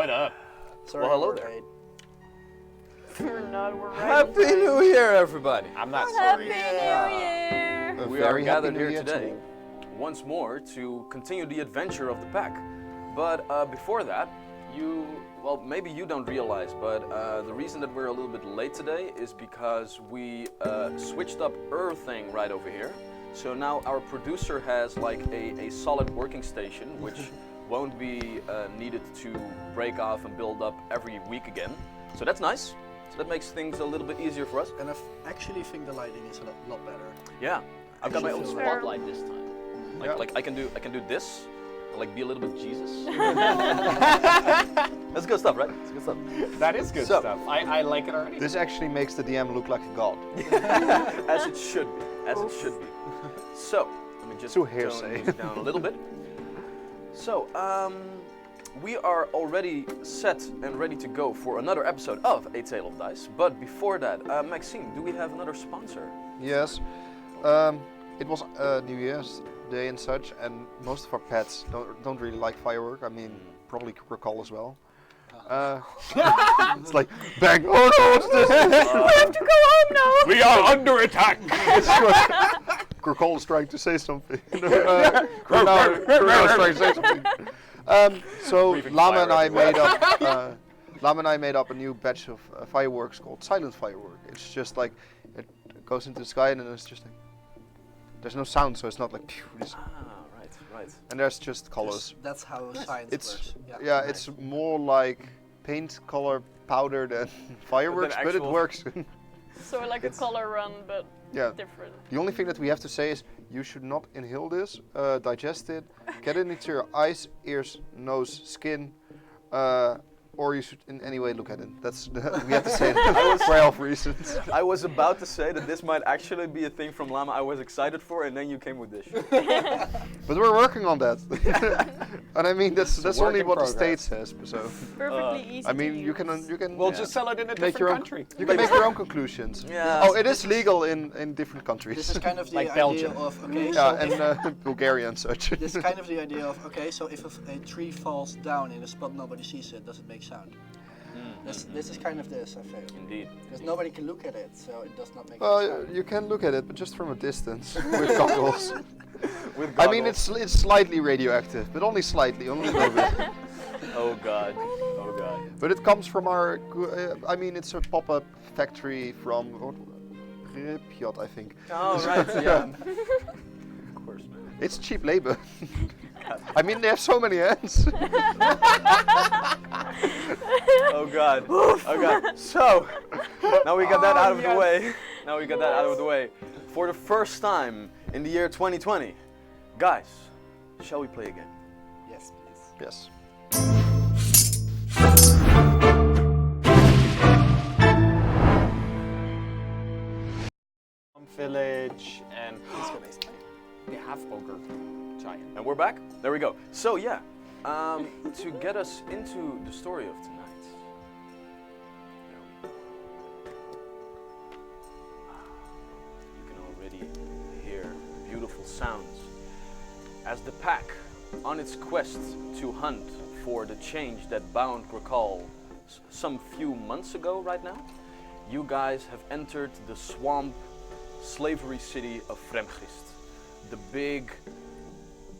What up? Sorry, Well, hello we're there. late. We're not, we're right. Happy New Year, everybody! I'm not Happy sorry. New Year! A We are very happy gathered New here Year today to you. once more to continue the adventure of the pack. But before that, maybe you don't realize, but the reason that we're a little bit late today is because we switched up everything right over here. So now our producer has like a solid working station, which won't be needed to break off and build up every week again. So that's nice. So that makes things a little bit easier for us. And I actually think the lighting is a lot better. Yeah, I've got my own Actually, spotlight this time. Like I can do this, and like be a little bit Jesus. That's good stuff, right? That's good stuff. That is good So- stuff. I like it already. This actually makes the DM look like a god. As it should be. As it should be. So let me just So tone hearsay. these down a little bit. So we are already set and ready to go for another episode of A Tale of Dice. But before that, Maxime, do we have another sponsor? Yes. It was New Year's Day and such, and most of our pets don't really like firework. I mean, probably recall as well. It's like, bang! Oh no, what's this? We have to go home now! We are under attack. Recall is trying to say something. Cornell is trying to say something. So Breathing Lama fire and I everywhere. made up a new batch of fireworks called Silent Firework. It's just like it goes into the sky and then it's just like there's no sound, so it's not like phew, Ah, right. and there's just colors. That's how science It's works. yeah, it's more like paint color powder than fireworks, but it actual- works. So like a color run, but Yeah. different. The only thing that we have to say is you should not inhale this, digest it, get it into your eyes, ears, nose, skin, or you should in any way look at it. That's we have to say it for health reasons. I was about to say that this might actually be a thing from Lama I was excited for, and then you came with this. But we're working on that. And I mean that's work only in what the progress. state says. So Perfectly easy I mean to you can use. We'll Yeah. just sell it in a make different your own country. you can make your own conclusions. Yeah. Oh, it is legal in different countries. This is kind of the Like idea Belgium. of okay. Yeah, so and Bulgaria and such. this is kind of the idea of okay. So if a tree falls down in a spot nobody sees it, does it make sound? This is kind of this. I feel Indeed. because nobody can look at it, so it does not make Well, sound. you can look at it, but just from a distance with goggles. With I mean, it's slightly radioactive, but only slightly, only a little bit. Oh god. Oh god. But it comes from our. I mean, it's a pop-up factory from Pripyat, I think. Oh right. Yeah. Of course, man. It's cheap labor. I mean, they have so many hands. Oh god. Oh god. So now we got that out of the way. Now we got that out of the way. For the first time in the year 2020, guys, shall we play again? Yes, please. Yes. Village and the half ogre giant. And we're back. There we go. So yeah, to get us into the story of tonight. You can already hear beautiful sounds as the pack, on its quest to hunt for the change that bound Grakal some few months ago. Right now, you guys have entered the swamp slavery city of Fremgist, the big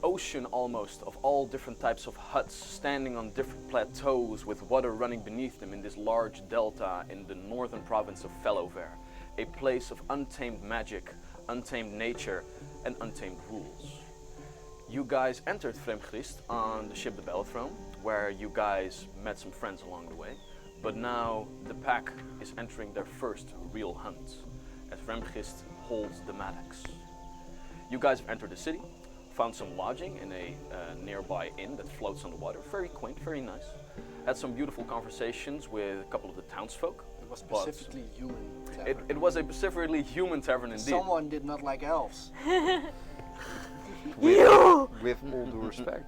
ocean almost of all different types of huts standing on different plateaus with water running beneath them in this large delta in the northern province of Fellover, a place of untamed magic, untamed nature, and untamed rules. You guys entered Fremgist on the ship the Belthrone, where you guys met some friends along the way, but now the pack is entering their first real hunt, as Fremgist holds the Maddox. You guys have entered the city, found some lodging in a nearby inn that floats on the water. Very quaint, very nice. Had some beautiful conversations with a couple of the townsfolk. It was but specifically human. Tavern. It was a specifically human tavern indeed. Someone did not like elves. With all due respect.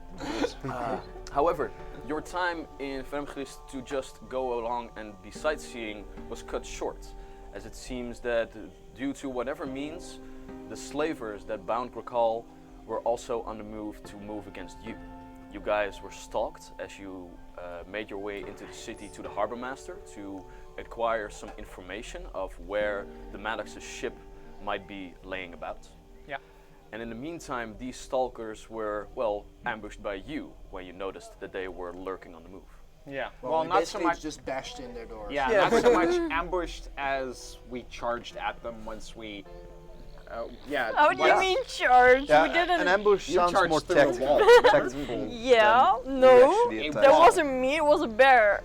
However, your time in Fremgist to just go along and be sightseeing was cut short, as it seems that due to whatever means, the slavers that bound Grakal were also on the move to move against you. You guys were stalked as you made your way into the city to the harbor master to acquire some information of where the Maddox's ship might be laying about. Yeah. And in the meantime, these stalkers were, well, ambushed by you when you noticed that they were lurking on the move. Yeah. Well, we not so basically much. just bashed in their doors. Yeah, Yeah. not so much ambushed as we charged at them once we. Yeah. How do you once- mean charge? Yeah, We didn't. an ambush You sounds charged more through a tactical. wall. tactical Yeah, than no. we actually It attack. That wall. wasn't me, it was a bear.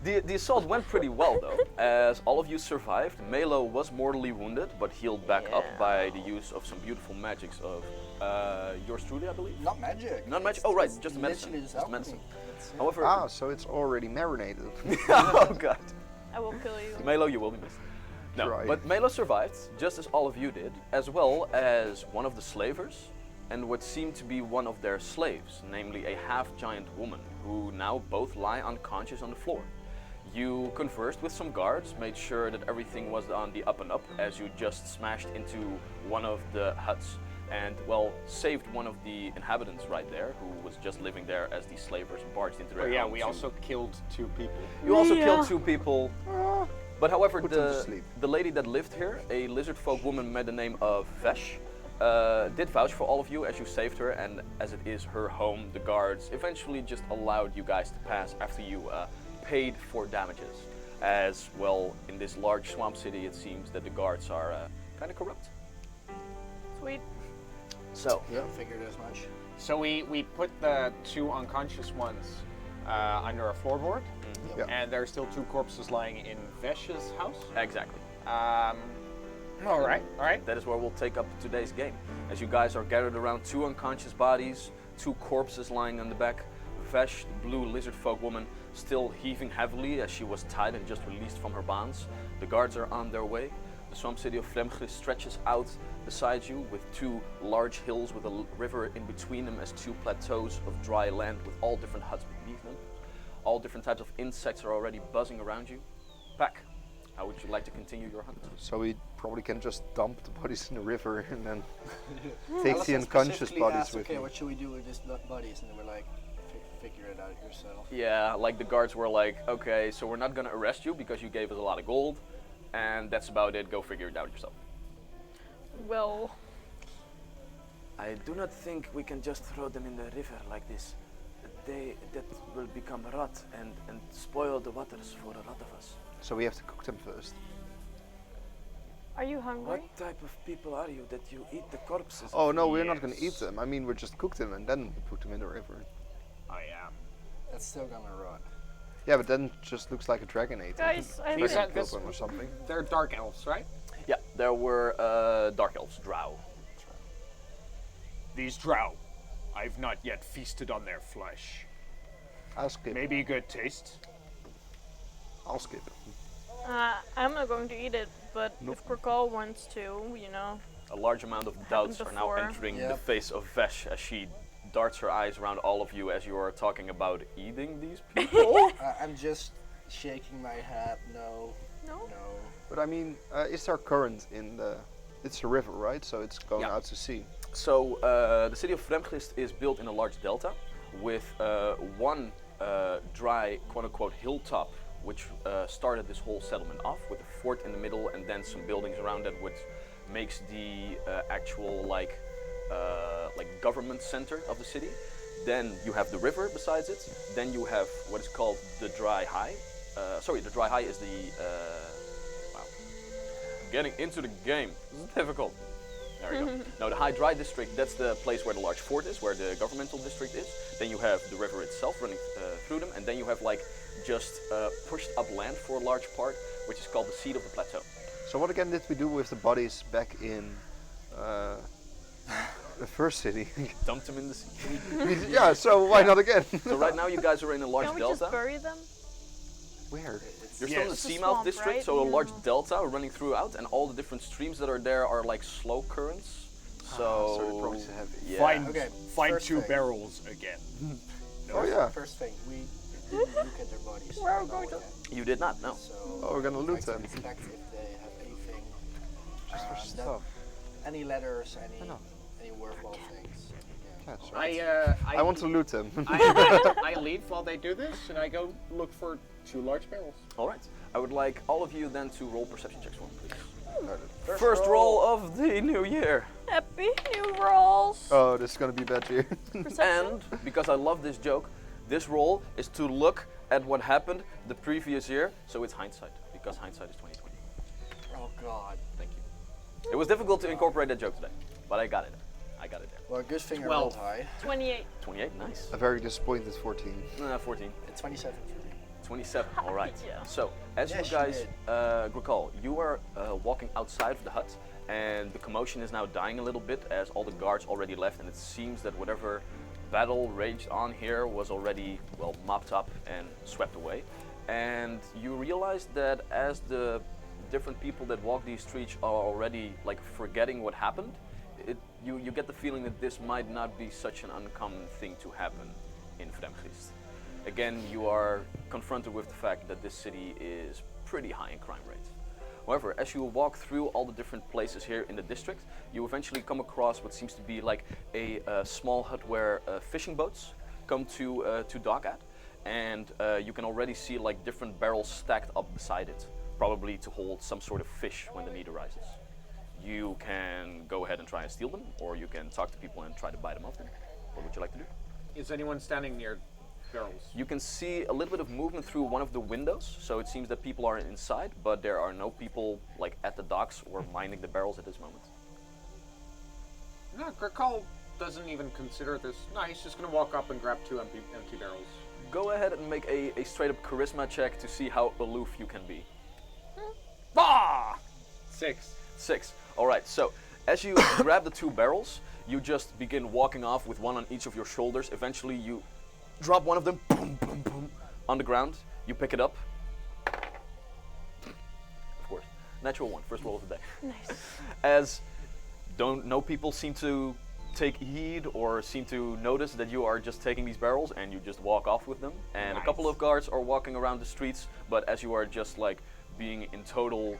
The assault went pretty well though, as all of you survived. Melo was mortally wounded, but healed back up Yeah. by the use of some beautiful magics of yours truly, I believe. Not magic. Not magic? It's- Oh right, it's just medicine. literally just Just alchemy. medicine. That's it. However, Ah, so it's already marinated. oh god, I will kill you. Melo, you will be missed. No, Try. but Melo survived, just as all of you did, as well as one of the slavers, and what seemed to be one of their slaves, namely a half-giant woman, who now both lie unconscious on the floor. You conversed with some guards, made sure that everything was on the up and up, as you just smashed into one of the huts, and, well, saved one of the inhabitants right there, who was just living there as the slavers barged into their Oh, yeah, home we to- also killed 2 people. You also Yeah. killed 2 people. But however, Put them to sleep. the lady that lived here, a lizard folk woman by the name of Vesh, did vouch for all of you as you saved her, and as it is her home, the guards eventually just allowed you guys to pass after you paid for damages. As well, in this large swamp city, it seems that the guards are kind of corrupt. Sweet. So, Yeah, figured as much. So we put the 2 unconscious ones under a floorboard, Yeah. and there are still 2 corpses lying in Vesh's house. exactly. All right, all right. That is where we'll take up today's game. As you guys are gathered around 2 unconscious bodies, 2 corpses lying on the back, Vesh, the blue lizard folk woman, still heaving heavily as she was tied and just released from her bonds. The guards are on their way. The swamp city of Fremgris stretches out beside you with 2 large hills with a river in between them as 2 plateaus of dry land with all different huts beneath them. All different types of insects are already buzzing around you. Pack, how would you like to continue your hunt? So we probably can just dump the bodies in the river and then take the Alison unconscious specifically bodies asked, with okay, me. what should we do with these bodies? And they were like, figure it out yourself. Yeah, like the guards were like, okay, so we're not gonna arrest you because you gave us a lot of gold, and that's about it, go figure it out yourself. Well, I do not think we can just throw them in the river like this. That will become rot and spoil the waters for a lot of us. So we have to cook them first. are you hungry? What type of people are you that you eat the corpses? Oh of no, we're not going to Yes. eat them. I mean, we just cook them and then we put them in the river. I am. That's still gonna rot. Yeah, but then it just looks like a dragon ate them. Guys, I These think are- Kill them or something. They're dark elves, right? Yeah, there were dark elves, drow. These drow. I've not yet feasted on their flesh. I'll skip. Maybe good taste. I'll skip. I'm not going to eat it, but Nope. if Krokal wants to, you know. A large amount of doubts are now before. entering the Yep. face of Vesh as she darts her eyes around all of you as you are talking about eating these people. I'm just shaking my head. No, No? no. But I mean, is there current in the... It's a river, right? So it's going Yeah. out to sea. So the city of Fremgris is built in a large delta with one dry, quote-unquote, hilltop, which started this whole settlement off with a fort in the middle and then some buildings around it, which makes the actual like government center of the city. Then you have the river besides it. Then you have what is called the dry high. The dry high is the wow. Getting into the game. This is difficult. There we go. Now the high dry district, that's the place where the large fort is, where the governmental district is. Then you have the river itself running through them, and then you have like just pushed up land for a large part, which is called the seat of the plateau. So what again did we do with the bodies back in the first city? Dumped them in the sea. Yeah, so why not again? So right now you guys are in a large Can we delta. just bury them? Where? You're still in the Yes. It's a seamouth swamp, district, right? so a large Yeah. delta running throughout, and all the different streams that are there are like slow currents. So, so they're probably so heavy. Yeah. Find Okay, find first 2 thing. barrels again. Oh yeah. First thing, we didn't look at their bodies. Where are we No, going to- yeah. You did not, no. So Oh, we're gonna I'd loot like to them. inspect if they have anything. Just for that- stuff. Any letters, I know. any worthwhile things. Yeah. That's right. I I want to loot them. I leave while they do this, and I go look for 2 large barrels. All right. I would like all of you then to roll perception checks for me, please. First First roll of the new year. Happy new rolls. Oh, this is gonna be bad year. And because I love this joke, this roll is to look at what happened the previous year, so it's hindsight, because hindsight is 2020. Oh God. Thank you. It was difficult to incorporate that joke today, but I got it. I got it there. Well, good thing I 12. rolled high. 28. 28, nice. A very disappointed 14. 14. It's 27 for me. 27, all right. Yeah. So, as Yes, you you guys did. recall, you are walking outside of the hut, and the commotion is now dying a little bit as all the guards already left, and it seems that whatever battle raged on here was already, well, mopped up and swept away. And you realize that as the different people that walk these streets are already like forgetting what happened, you get the feeling that this might not be such an uncommon thing to happen in Vreemgeest. Again, you are confronted with the fact that this city is pretty high in crime rates. However, as you walk through all the different places here in the district, you eventually come across what seems to be like a small hut where fishing boats come to dock at, and you can already see like different barrels stacked up beside it, probably to hold some sort of fish when the need arises. You can go ahead and try and steal them, or you can talk to people and try to buy them off them. What would you like to do? Is anyone standing near barrels? You can see a little bit of movement through one of the windows, so it seems that people are inside, but there are no people like at the docks or minding the barrels at this moment. No, Gricol doesn't even consider this. No, he's just gonna walk up and grab 2 empty barrels. Go ahead and make a straight up charisma check to see how aloof you can be. Bah! 6. 6. Alright, so as you grab the 2 barrels, you just begin walking off with one on each of your shoulders. Eventually you drop one of them, boom, boom, boom, on the ground. You pick it up. Of course. Natural 1, first roll of the day. Nice. As no people seem to take heed or seem to notice that you are just taking these barrels, and you just walk off with them. And a couple of guards are walking around the streets, but as you are just like being in total,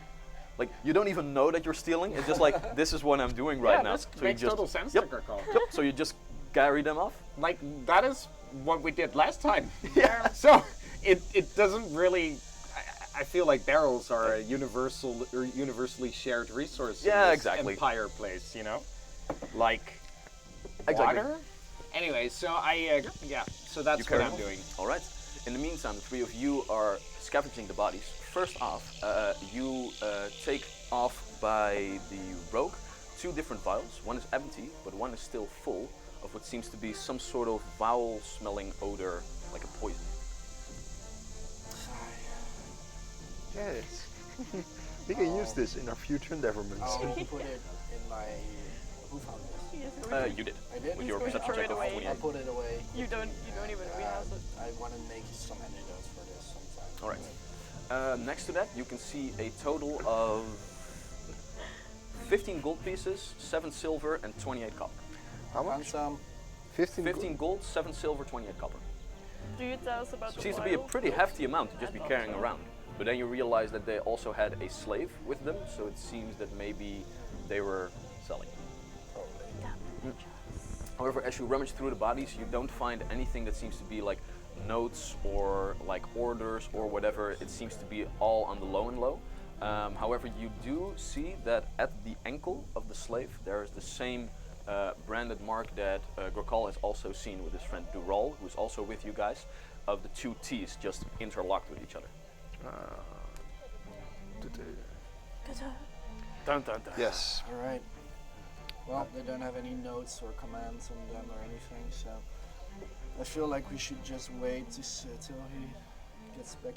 like you don't even know that you're stealing. It's just like, this is what I'm doing right now. This So makes you just, total sense Yep. to Gricol. Yep. So you just carry them off. Like, that is what we did last time. Yeah. So, it doesn't really... I feel like barrels are a universal or universally shared resource Yeah, in this exactly. empire place, you know? Like Exactly. water? Anyway, so so that's You what carry I'm on. doing. All right. In the meantime, the 3 of you are scavenging the bodies. First off, you take off by the rogue 2 different vials. One is empty, but one is still full of what seems to be some sort of foul-smelling odor, like a poison. Yes. We can use this in our future endeavorments. I'll put it in my. Who found this? You did. I did. With your He's going to perception throw check it of away. 48. I'll put it away. You don't even rehouse it. I want to make some antidotes for this sometime. All right. Next to that, you can see a total of 15 gold pieces, 7 silver, and 28 copper. How Found much? some. 15. 15 gold, 7 silver, 28 copper. Do you tell us about the Seems to be a vial? pretty hefty amount to just be carrying around. But then you realize that they also had a slave with them, so it seems that maybe they were selling. However, as you rummage through the bodies, you don't find anything that seems to be like notes or like orders or whatever. It seems to be all on the low and low. However, you do see that at the ankle of the slave, there is the same branded mark that Gricol has also seen with his friend Dural, who's also with you guys, of the 2 T's just interlocked with each other. Dun, dun, dun. Yes. All right. Well, they don't have any notes or commands on them or anything, so I feel like we should just wait till he gets back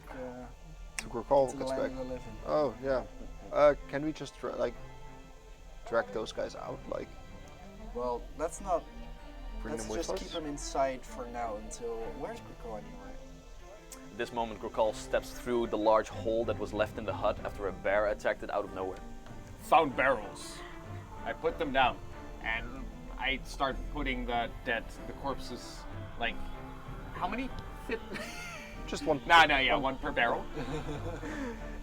To recall to the gets land back. of the living. Oh yeah. Can we just drag those guys out? Like Well, let's not. bring Let's them with just us? keep them inside for now until. Where's Gricol anyway? At this moment, Gricol steps through the large hole that was left in the hut after a bear attacked it out of nowhere. Found barrels. I put them down, and I start putting the corpses, like, how many fit? Just one. No, one per barrel.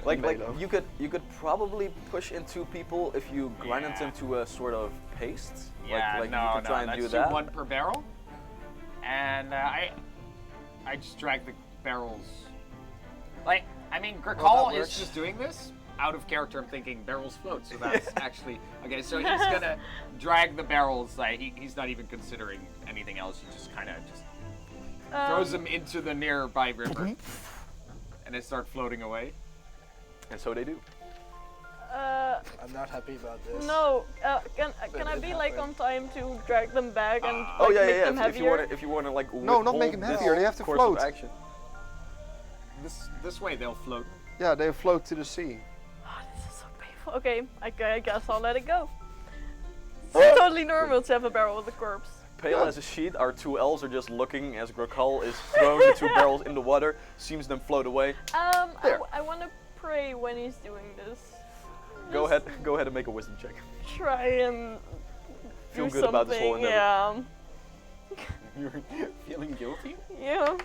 Like Tomato. you could probably push in 2 people if you grind Yeah. them to a sort of paste. Yeah, like no, you could try and let's do that. one per barrel. And I just drag the barrels. Like, I mean, Grakal that is works. just doing this. Out of character, I'm thinking barrels float, so that's actually... Okay, so he's gonna drag the barrels, like, he's not even considering anything else, he just kind of just throws them into the nearby river. And they start floating away. And so they do. I'm not happy about this. No, can I it be like on happened. time to drag them back and Oh like, yeah, make yeah. them If you heavier? want to, like No, not make withhold them this heavier, they have to course float. of action. This way they'll float. Yeah, they float to the sea. Oh, this is so painful. Okay, I guess I'll let it go. It's totally normal to have a barrel with a corpse. Pale as a sheet, our 2 elves are just looking as Grakal is throwing the 2 barrels in the water, sees them float away. There. I want to pray when he's doing this. Go ahead and make a wisdom check. Try and Feel do good about this whole something, endeavor. You're feeling guilty? Yeah.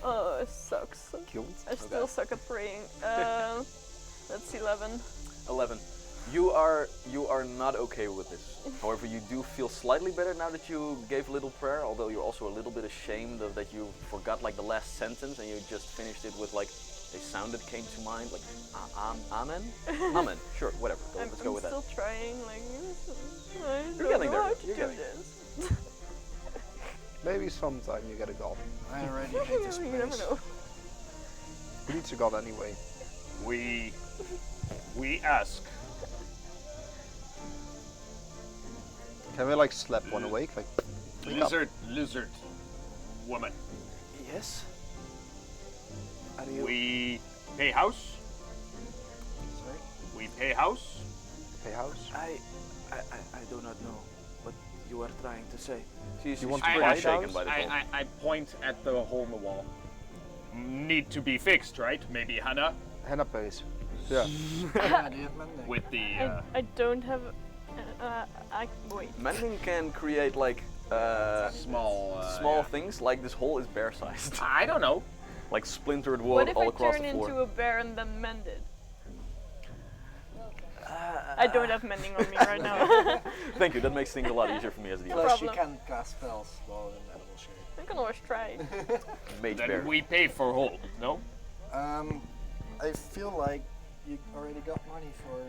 Oh, it sucks. Guilt. I still suck at praying. That's 11. 11. You are not okay with this. However, you do feel slightly better now that you gave a little prayer, although you're also a little bit ashamed of that you forgot like the last sentence and you just finished it with like a sound that came to mind, like amen? Amen. Sure, whatever. Let's go with I'm that. still trying, like, I You're don't getting know there. how to You're do getting this. Maybe sometime you get a god. I already hate this You never place. know. Who needs a god anyway? We ask. Can we like slap one awake? Like, wake up. Lizard woman. Yes. We pay house. Sorry? We pay house. Pay house. I do not know what you are trying to say. She's You want pretty to buy shaken house? by this whole. I point at the hole in the wall. Need to be fixed, right? Maybe Hannah Henna pays. Yeah. Ja, die heeft mending. with the. I don't have. Wait. Mending can create like Small, small yeah. things, like this hole is bear-sized. I don't know. Like splintered wood What if all I across turn the floor. into a bear and then mend it? I don't have mending on me right now. Thank you, that makes things a lot easier for me as the Plus, problem. you can cast spells while in animal shape. I can always try. mage Then bear. we pay for hole. No. I feel like you already got money for.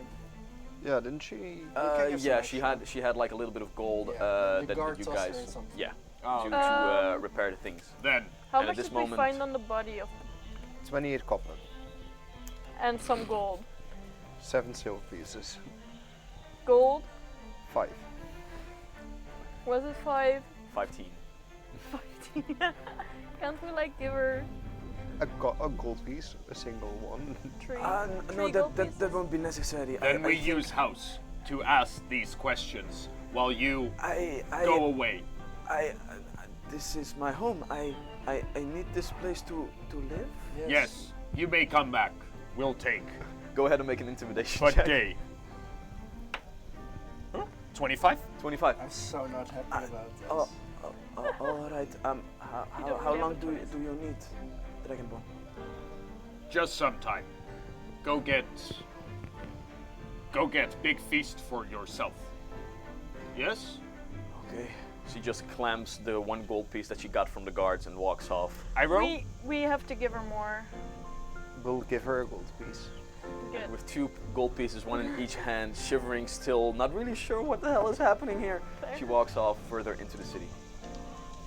Yeah, didn't she? can give Yeah, some she had like a little bit of gold Yeah, the that guard you tossed her guys something. yeah Oh, to repair the things. then How And at much this did we moment- find on the body of 28 copper. and some gold? 7 silver pieces. Gold? 5. Was it 5? 15. 15. Can't we like give her A gold piece, a single one. 3? No, three gold pieces? won't be necessary. then we use house to ask these questions while you I go away. this is my home. I need this place to live. Yes, you may come back. We'll take. Go ahead and make an intimidation But check. day. 25? 25. I'm so not happy about this. All right. don't How really long have a do choice. you need, Dragonborn? Just some time. Go get big feast for yourself. Yes? Okay. She just clamps the 1 gold piece that she got from the guards and walks off. I roll. We have to give her more. We'll give her a gold piece. Good. With 2 gold pieces, 1 in each hand, shivering still, not really sure what the hell is happening here. Fair. She walks off further into the city.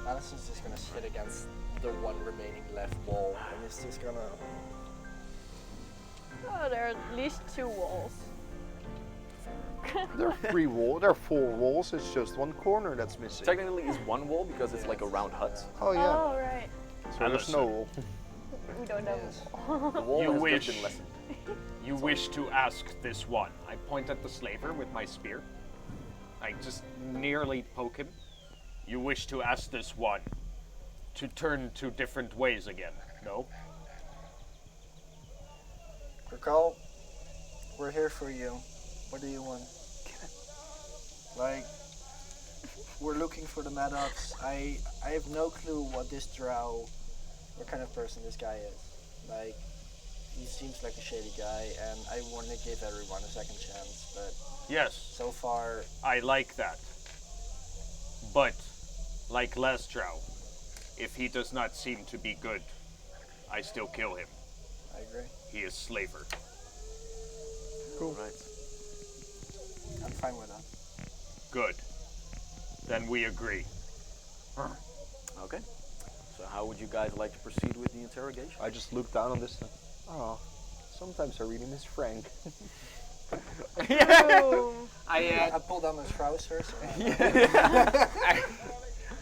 Addison's just gonna sit against the one remaining left wall and he's just gonna. Oh, there are at least 2 walls. There are 3 walls. There are 4 walls. It's just 1 corner that's missing. Technically, it's 1 wall because it's like a round hut. Oh yeah. Oh, right. So there's no wall. We don't know. Yes. The wall You has wish. just been lessened. You wish to ask this one. I point at the slaver with my spear. I just nearly poke him. You wish to ask this one to turn to different ways again. No? Recall, we're here for you. What do you want? Like, we're looking for the Maddox. I have no clue what this drow what kind of person this guy is. Like, he seems like a shady guy, and I want to give everyone a second chance, but Yes, so far, I like that. But, like Lestrow, if he does not seem to be good, I still kill him. I agree. He is slaver. Cool. Right. I'm fine with that. Good. Then we agree. Okay. So how would you guys like to proceed with the interrogation? I just look down on this. Oh, sometimes I really miss Frank. Ooh. I pull down his trousers.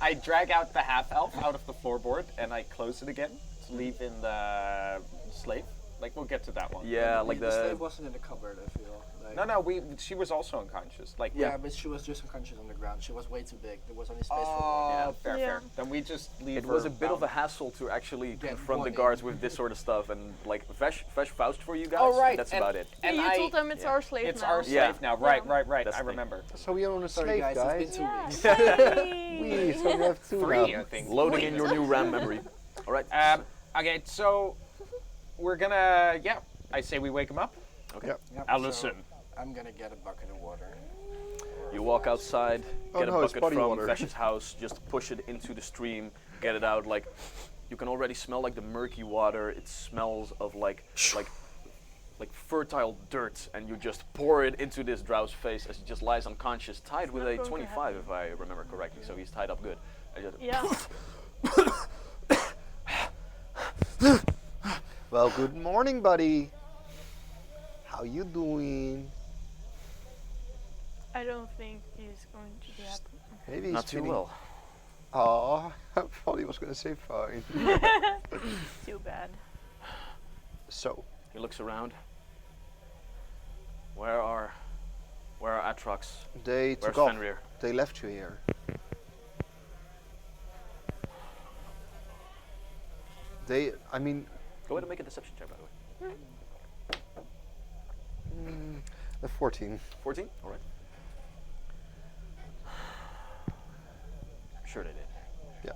I drag out the half-elf out of the floorboard and I close it again to leave in the slave. Like, we'll get to that one. Yeah, like the slave the. wasn't in the cupboard, I feel. Like, No, she was also unconscious. Like, Yeah, but she was just unconscious on the ground. She was way too big. There was only space for one. Oh, Yeah. fair. Yeah. Then we just leave It her was a bit of a bound. hassle to actually Get confront the one guards in. with this sort of stuff, and like Vesh vouched for you guys. Oh, right. That's and- about it. Yeah, And you I- told them it's yeah. our slave It's now. our slave Yeah. now. Right. That's I the thing. remember. So we own a Sorry slave, guys, guys. it's been 2 weeks. We, so we have two 3, now. I think. Loading in your new RAM memory. All right. Okay, so we're gonna, I say we wake him up. Okay. Yep. Yep, Allison. so I'm gonna get a bucket of water. You walk outside, Oh get no, a it's bucket body from water. Vesh's house, just push it into the stream, get it out. Like you can already smell like the murky water. It smells of like fertile dirt, and you just pour it into this drow's face as he just lies unconscious, tied with not a going to 25, if I remember correctly. So he's tied up good. And just- Yeah. Well, good morning, buddy. How you doing? I don't think he's going to be happy. Maybe he's Not too feeling- well. Aw, I thought he was gonna say fine. Too bad. So, He looks around. Where are Atrox? they Where's took off. Fenrir? They left you here. I mean, Go ahead and make a deception check, by the way. the 14. 14? All right. Sure they did. Yeah.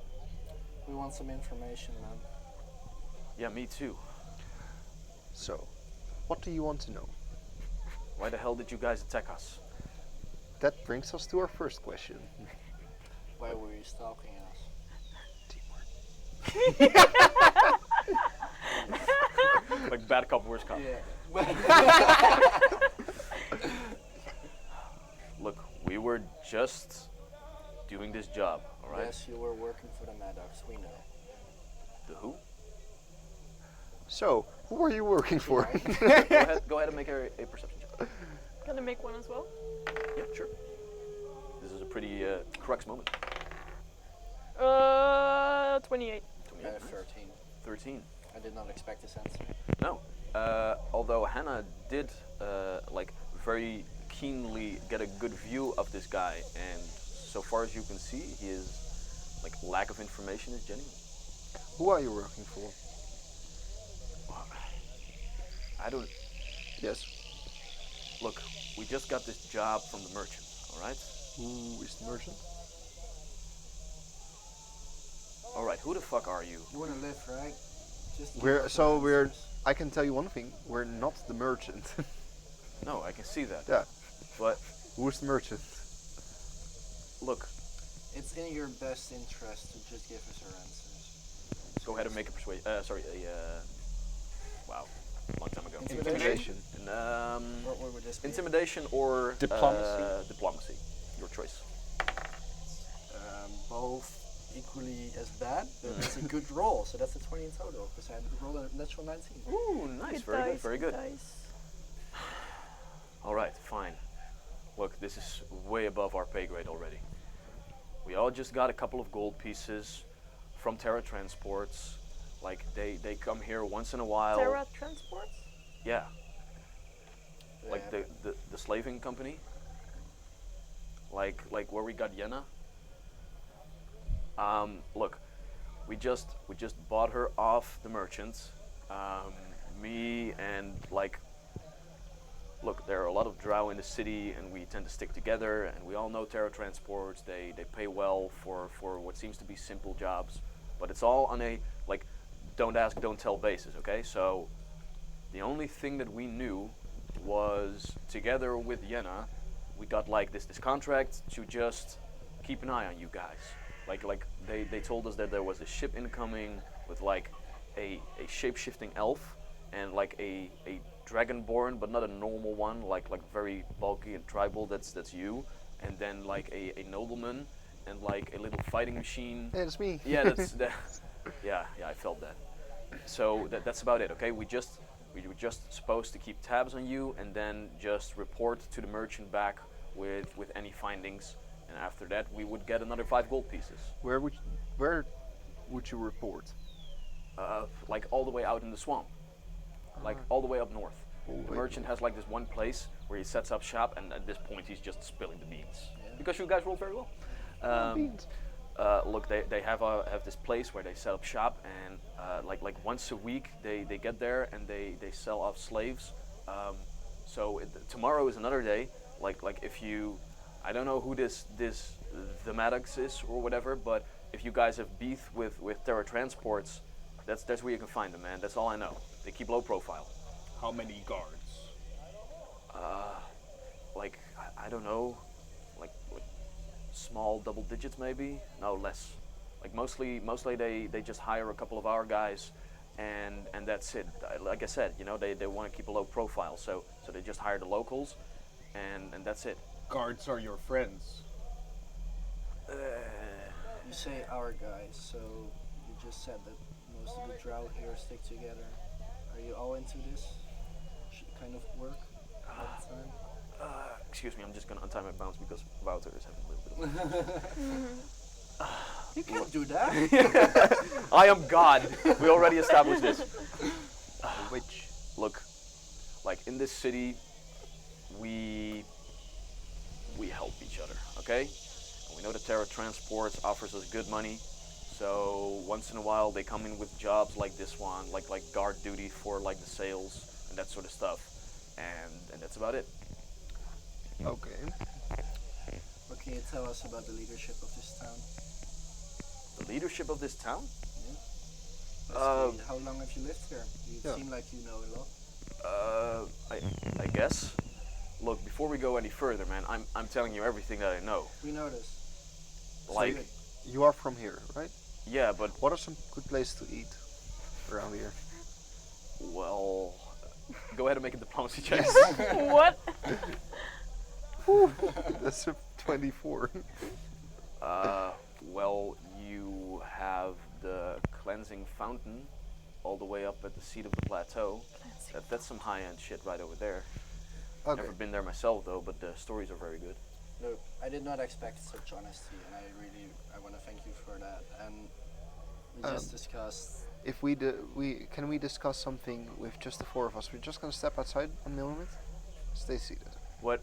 We want some information, man. Yeah, me too. So, what do you want to know? Why the hell did you guys attack us? That brings us to our first question. Why were you stalking us? Teamwork. Like bad cop, worst cop. Look, we were just doing this job, all right? Yes, you were working for the Maddox, we know. The who? So, who are you working for? Go ahead and make a perception check. Gonna make one as well. Yeah, sure. This is a pretty crux moment. 28. 28, 13. 13. I did not expect this answer. No. Although Hannah did like very keenly get a good view of this guy, and so far as you can see, his like lack of information is genuine. Who are you working for? I don't. Yes. Look, we just got this job from the merchant. All right. Who is the merchant? All right. Who the fuck are you? You wanna live, right? Just give We're us so some we're. answers. I can tell you one thing. We're not the merchant. No, I can see that. Yeah. But Who's the merchant? look, It's in your best interest to just give us our answers. go ahead and make a persuade. Wow, long time ago. Intimidation? And, What would this be? intimidation or Diplomacy? diplomacy. Your choice. Both equally as bad, but it's a good roll, so that's a 20 in total, because I rolled a natural 19. Ooh, nice. Good Very dice, good. Very good. dice. All right, fine. Look, this is way above our pay grade already. We all just got a couple of gold pieces from Terra Transports. Like they come here once in a while. Terra Transports? Yeah, like Yeah. the slaving company. Like where we got Yenna. Look, we just bought her off the merchant. Me and like. Look, there are a lot of drow in the city, and we tend to stick together. And we all know Terra Transports. They pay well for what seems to be simple jobs, but it's all on a like don't ask, don't tell basis, okay? So the only thing that we knew was together with Yenna, we got like this contract to just keep an eye on you guys. Like they told us that there was a ship incoming with like a shape-shifting elf and like a dragonborn, but not a normal one, like very bulky and tribal. That's you, and then like a nobleman and like a little fighting machine. Hey, that's me. Yeah, that's that. Yeah, I felt that. So that's about it. Okay, we were just supposed to keep tabs on you and then just report to the merchant back with any findings. And after that, we would get another 5 gold pieces. Where would you report? Like all the way out in the swamp, like all the way up north. The merchant has like this one place where he sets up shop, and at this point he's just spilling the beans. Yeah. Because you guys rolled very well. Beans. Look, they have this place where they set up shop, and like once a week they get there and they sell off slaves. So tomorrow is another day. Like if you, I don't know who the Maddox is or whatever, but if you guys have beef with Terra Transports, that's where you can find them, man. That's all I know. They keep low profile. How many guards? Like I don't know, like small double digits maybe. No, less. Like mostly they just hire a couple of our guys, and that's it. Like I said, you know, they want to keep a low profile, so they just hire the locals, and that's it. Guards are your friends. You say our guys, so you just said that most of the drow here stick together. Are you all into this kind of work all the time? Excuse me, I'm just gonna untie my bounds because Wouter is having a little bit of. You can't do that. I am God. We already established this. Which? Look, like in this city, we help each other, okay? And we know that Terra Transports offers us good money, so once in a while they come in with jobs like this one, like guard duty for like the sales and that sort of stuff, and that's about it. Okay. What can you tell us about the leadership of this town? The leadership of this town? Basically, how long have you lived here? You Yeah. seem like you know a lot. I guess. Look, before we go any further, man, I'm telling you everything that I know. We know this. Like, good. You are from here, right? yeah, but What are some good places to eat around here? well, go ahead and make a diplomacy check. What? That's a 24. Well, you have the cleansing fountain all the way up at the seat of the plateau. That's some high-end shit right over there. Okay. Never been there myself though, but the stories are very good. Look, I did not expect such honesty, and I want to thank you for that. And we just discussed. If can we discuss something with just the 4 of us? We're just gonna step outside a moment. Stay seated. What?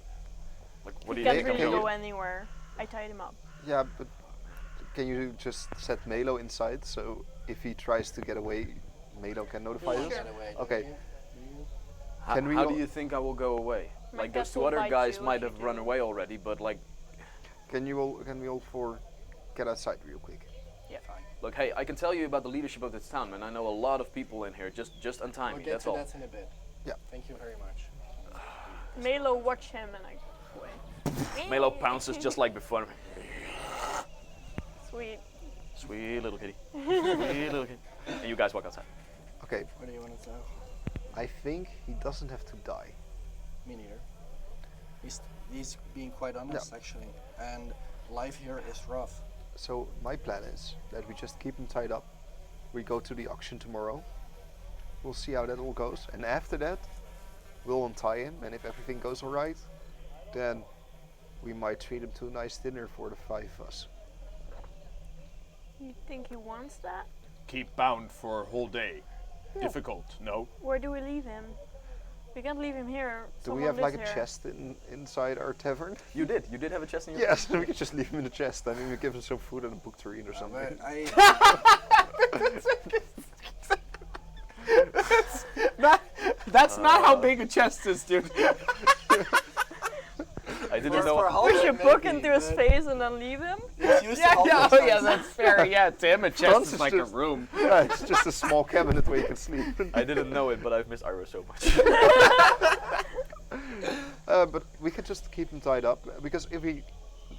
Like, what do He you can't think? really okay. go anywhere. I tied him up. Yeah, but can you just set Melo inside so if he tries to get away, Melo can notify us? Get away, don't Okay. you? Do you? How, we how all- do you think I will go away? My Like those cat 2 will other bite guys you might if you have run do. away already, but like, Can we all 4 get outside real quick? Fine. look, hey, I can tell you about the leadership of this town, man. I know a lot of people in here. Just untie We'll me. get That's to all. that in a bit. Yeah. Thank you very much. Melo, watch him and I go away. Melo pounces just like before. Sweet. Sweet little kitty. Sweet little kitty. And you guys walk outside. Okay, What do you want to tell? I think he doesn't have to die. Me neither. He's being quite honest actually, and life here is rough. So my plan is that we just keep him tied up. We go to the auction tomorrow. We'll see how that all goes, and after that, we'll untie him. And if everything goes all right, then we might treat him to a nice dinner for the 5 of us. You think he wants that? Keep bound for a whole day. Yeah. Difficult, no? Where do we leave him? We can't leave him here. Do we Someone have like a lives here. chest inside our tavern? You did have a chest in your Yes, we could just leave him in the chest. I mean, we give him some food and a book to read or something. But I That's not how big a chest is, dude. I I didn't know. Push your book into his face and then leave him? That's fair. Yeah, to him a chest Franz is is like a just- room. Yeah, it's just a small cabinet where you can sleep. I didn't know it, but I've missed Ira so much. But we could just keep him tied up because if we,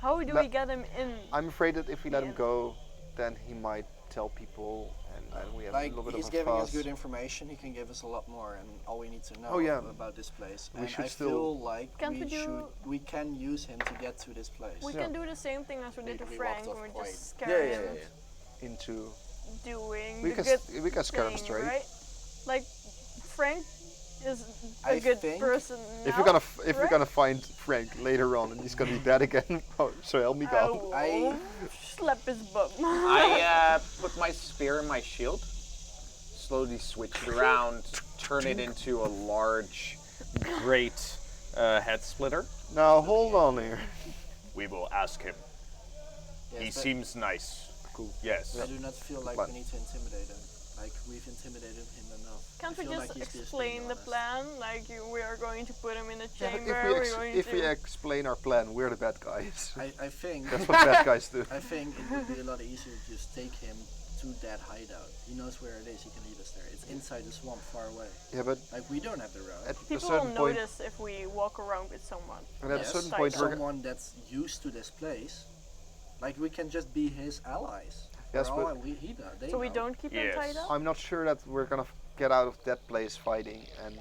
How do we get him in? I'm afraid that if we let him Yeah. go, then he might tell people, and then we have Like a little bit he's of a giving us fuss. good information. He can give us a lot more, and all we need to know Oh, yeah. about this place. We And should I still- feel like Can't we can use him to get to this place. We Yeah. can do the same thing as we did to We Frank, walked and we off just quite- scare yeah, him yeah, yeah. Into doing we the can good we can scare him thing, straight. right? Like Frank is a I good think person If now, we're gonna if we're right? gonna find Frank later on and he's gonna be dead again, oh, so help me God. I will slap his bum. I put my spear in my shield, slowly switch it around, turn it into a large, great head splitter. Now hold on here. We will ask him. Yes, He but seems nice. Cool. Yes. I do not feel like Plan. we need to intimidate him. Like we've intimidated him enough. Can't I we feel just like he's being explain the honest. plan? Like we are going to put him in a Yeah, but chamber. we're going if we to. explain our plan, we're the bad guys. I think That's what bad guys do. I think it would be a lot easier to just take him to that hideout. He knows where it is. He can lead us there. It's inside the swamp, far away. Yeah, but Like we don't have the route. at a People certain will point, notice if we walk around with someone. and at a Yes. certain Tied point, up. we're Someone that's used to this place. Like we can just be his allies. Yes, For all but he know, they So we know. don't keep him Yes. tied up? I'm not sure that we're gonna get out of that place fighting, and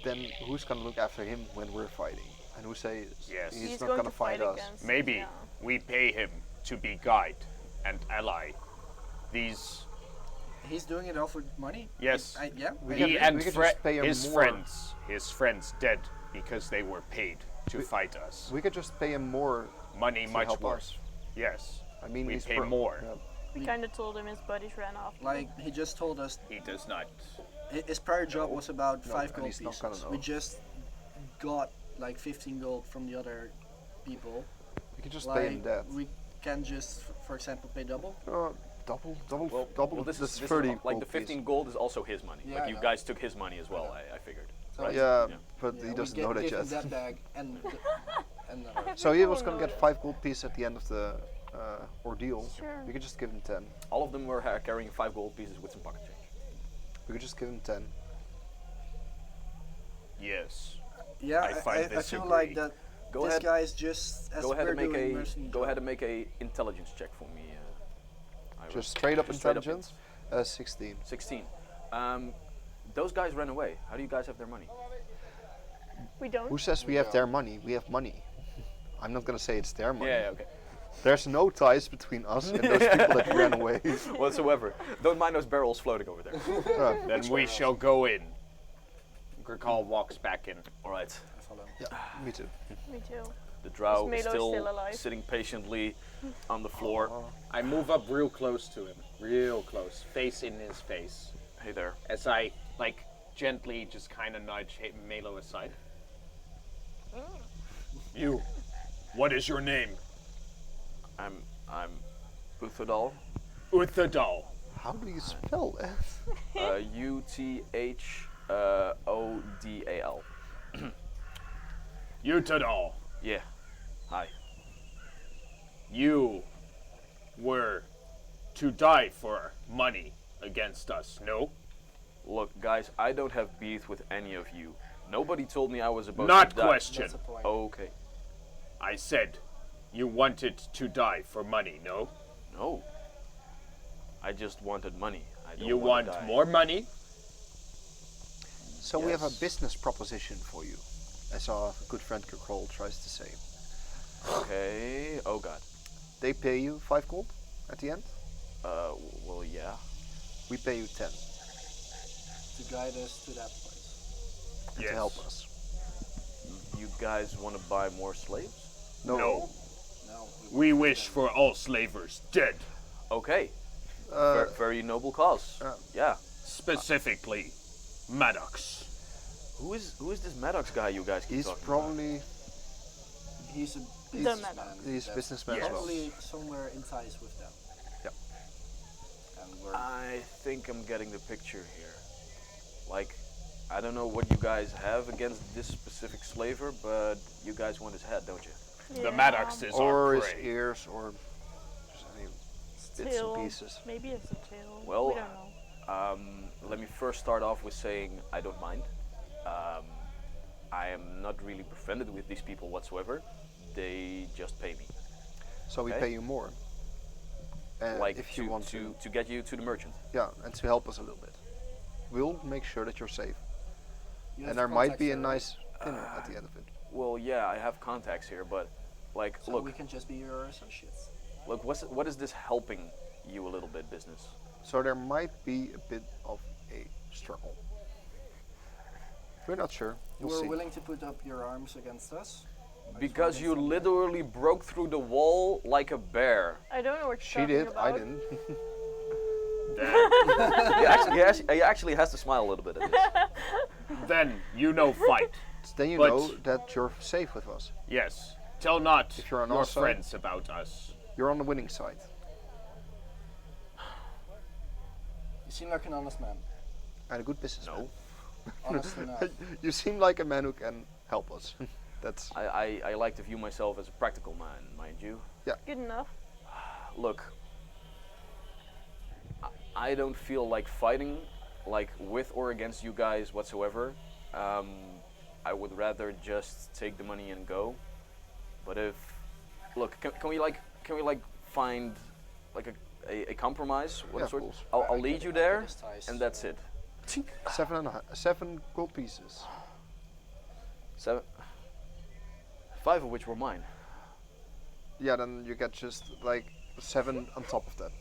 then who's gonna look after him when we're fighting? And who says Yes. he's not going gonna to fight fight us? against. Maybe Yeah. we pay him to be guide and ally. These He's doing it all for money. Yes. Yeah. We he can- and we could just pay him his more. friends dead because they were paid to fight us. We could just pay him more Money to much help more. us. Yes. I mean, We he's pay more. Yeah. We kind of told him his buddies ran off. Like he just told us He does not. his prior job was about No, 5 and gold he's not pieces. gonna know. We just got like 15 gold from the other people. We could just pay him Like that. we can just, for example, pay double. Double, Well, this that's is, this 30 is like the gold 15 pieces. gold is also his money. Yeah, I like you know. guys took his money as well. I figured. So Right. Yeah, Yeah. but yeah, he we doesn't get- know that give him yet. that bag and another. So he was People gonna know get that. 5 gold pieces at the end of the ordeal. Sure. We could just give him 10. All of them were carrying 5 gold pieces with some pocket change. We could just give him 10. Yes. Yeah, I find I this feel agree. like that. Go this ahead. guy is just as Go ahead we're and make doing a mercenary go job. ahead and make a intelligence check for me. Ira. Just straight up Just straight up intelligence. 16. 16. Those guys ran away. How do you guys have their money? We don't. Who says we have their money? We have money. I'm not gonna say it's their money. Yeah, okay. There's no ties between us and those people that ran away. Whatsoever. Don't mind those barrels floating over there. Then we shall go in. Gurkal walks back in. All right. I follow. Yeah, me too. Me too. The drow Is is Milo still alive? sitting patiently on the floor. I move up real close to him. Real close. Face in his face. Hey there. As I, like, gently just kind of nudge Melo aside. You. What is your name? I'm Uthadal. Uthadal. How do you spell that? Uthodal. Uthadal. Yeah. Hi. You were to die for money against us, no? Look, guys, I don't have beef with any of you. Nobody told me I was about Not to die. question. That's a point. Okay. I said you wanted to die for money, no? No. I just wanted money. I don't You wanna want die. more money? So we have a Yes. business proposition for you, as our good friend Kroll tries to say. Okay. Oh God. They pay you 5 gold at the end. Well, yeah. We pay you 10 To guide us to that place. to help us. You guys want to buy more slaves? No. No. We wish for all slavers dead. Okay. Uh, Very noble cause. Yeah. Specifically, Maddox. Who is this Maddox guy you guys keep he's talking probably He's a man. businessman. He's a that's businessman as well. Probably somewhere in ties with them. Yep. And we're I think I'm getting the picture here. Like, I don't know what you guys have against this specific slaver, but you guys want his head, don't you? The Maddox is Or our his prey. ears, or just any bits Tail. and pieces. Maybe it's a tail. Well, we don't know. Let me first start off with saying I don't mind. I am not really befriended with these people whatsoever. They just pay me. So we Okay. pay you more. Like if you want to. to get you to the merchant. Yeah, and to help us a little bit. We'll make sure that you're safe. You have And there might be a contacts nice dinner at the end of it. Well, yeah, I have contacts here, but like, so look, we can just be your associates. look, what is this helping you a little bit business? So there might be a bit of a struggle. We're not sure. You We'll were see. willing to put up your arms against us? Because you literally broke through the wall like a bear. I don't know what She you're talking did, about. I didn't. Then, he actually has to smile a little bit at this. then you know fight. Then you But- know that you're safe with us. Yes. Tell not If you're on your our side. friends about us. You're on the winning side. You seem like an honest man. And a good businessman. No, Honest enough. You seem like a man who can help us. That's I like to view myself as a practical man, mind you. Good enough. Look, I don't feel like fighting, like with or against you guys whatsoever. I would rather just take the money and go. But if, look, can we find like a compromise? What Yeah, of sort? course. I'll lead you there, This ties, and that's it. 7 gold pieces. 7, 5 of which were mine. Yeah, then you get just like 7 on top of that.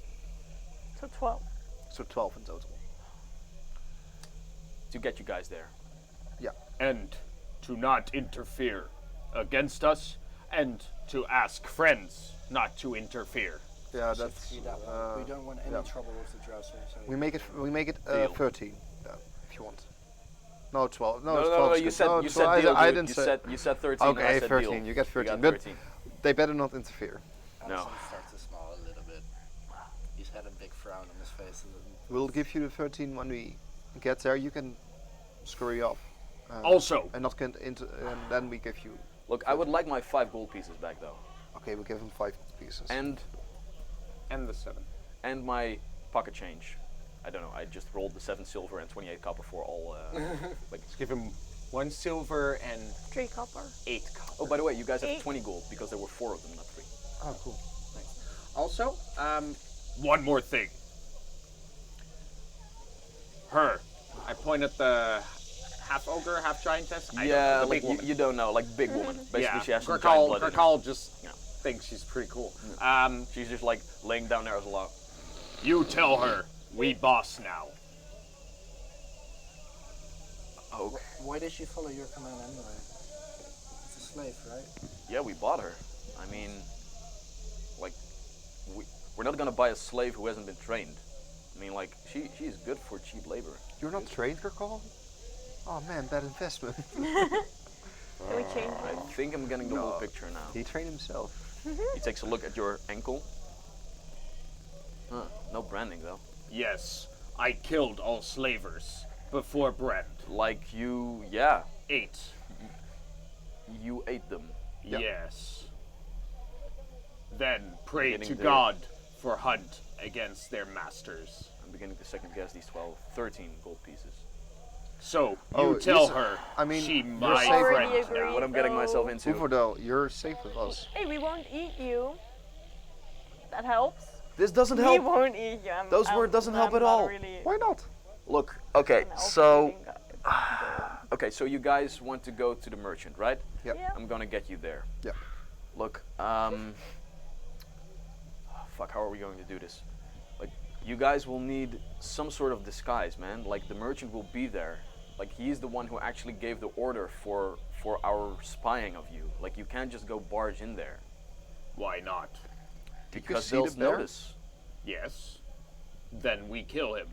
So 12. So 12 in total. To get you guys there. And to not interfere against us, and to ask friends not to interfere. Yeah, Should that's. be that one. We don't want any yeah. trouble with the dresser. So We make it Deal. 13, if you want. No, 12. No, No, it's no, 12. no, is you good. said No, you 12, said deal. I Dude. didn't You say. said you said 13. and I Okay, said 13. Deal. You get 13. got But 13. they better not interfere. No. Anderson starts to smile a little bit. He's had a big frown on his face. We'll give you the 13 when we get there. You can scurry off. Also, And not get into. And then we give you. Look, I would like my 5 gold pieces back though, Okay, we give him 5 pieces. and and the 7. my pocket change. I don't know. I just rolled the 7 silver and 28 copper for all. Let's give him 1 silver and 3 copper. 8 copper. Oh, by the way, you guys have 8. 20 gold because there were 4 of them, not 3. Oh, cool. Also, one more thing. Her. I point at the half ogre, half giantess. I don't know, Yeah, the like big woman. you don't know, like big woman. Basically, yeah, she has some giant Gurkal, blood in her. Gurkal just Yeah. thinks she's pretty cool. She's just like laying down there as a log. You tell her we boss now. Okay. Why did she follow your command anyway? It's a slave, right? Yeah, we bought her. I mean, like, we're not gonna buy a slave who hasn't been trained. I mean, like, she's good for cheap labor. You're not trained, Gurkal? Oh man, bad investment. Can we change I it? think I'm getting the No. whole picture now. He trained himself. He takes a look at your ankle. Huh, no branding though. Yes, I killed all slavers before brand. Like you, yeah, 8. you ate them. Yeah. Yes. Then pray Getting to there. God for hunt against their masters. I'm beginning to second guess these 13 gold pieces. So you Oh, tell yes, her I mean, she you're my safe friend Already now. agreed. What I'm getting myself though. into. Uvodo, you're safe with us. Hey, we won't eat you. That helps. This doesn't We help. won't eat you. Those word doesn't help at all. Really Why not? Look, okay, an elf so eating guy. okay, so you guys want to go to the merchant, right? Yep. Yeah. I'm gonna get you there. Yeah. Look, fuck, how are we going to do this? Like, you guys will need some sort of disguise, man. Like, the merchant will be there. Like, he's the one who actually gave the order for our spying of you. Like, you can't just go barge in there Why not? because see they'll the bear? notice. Yes. Then we kill him.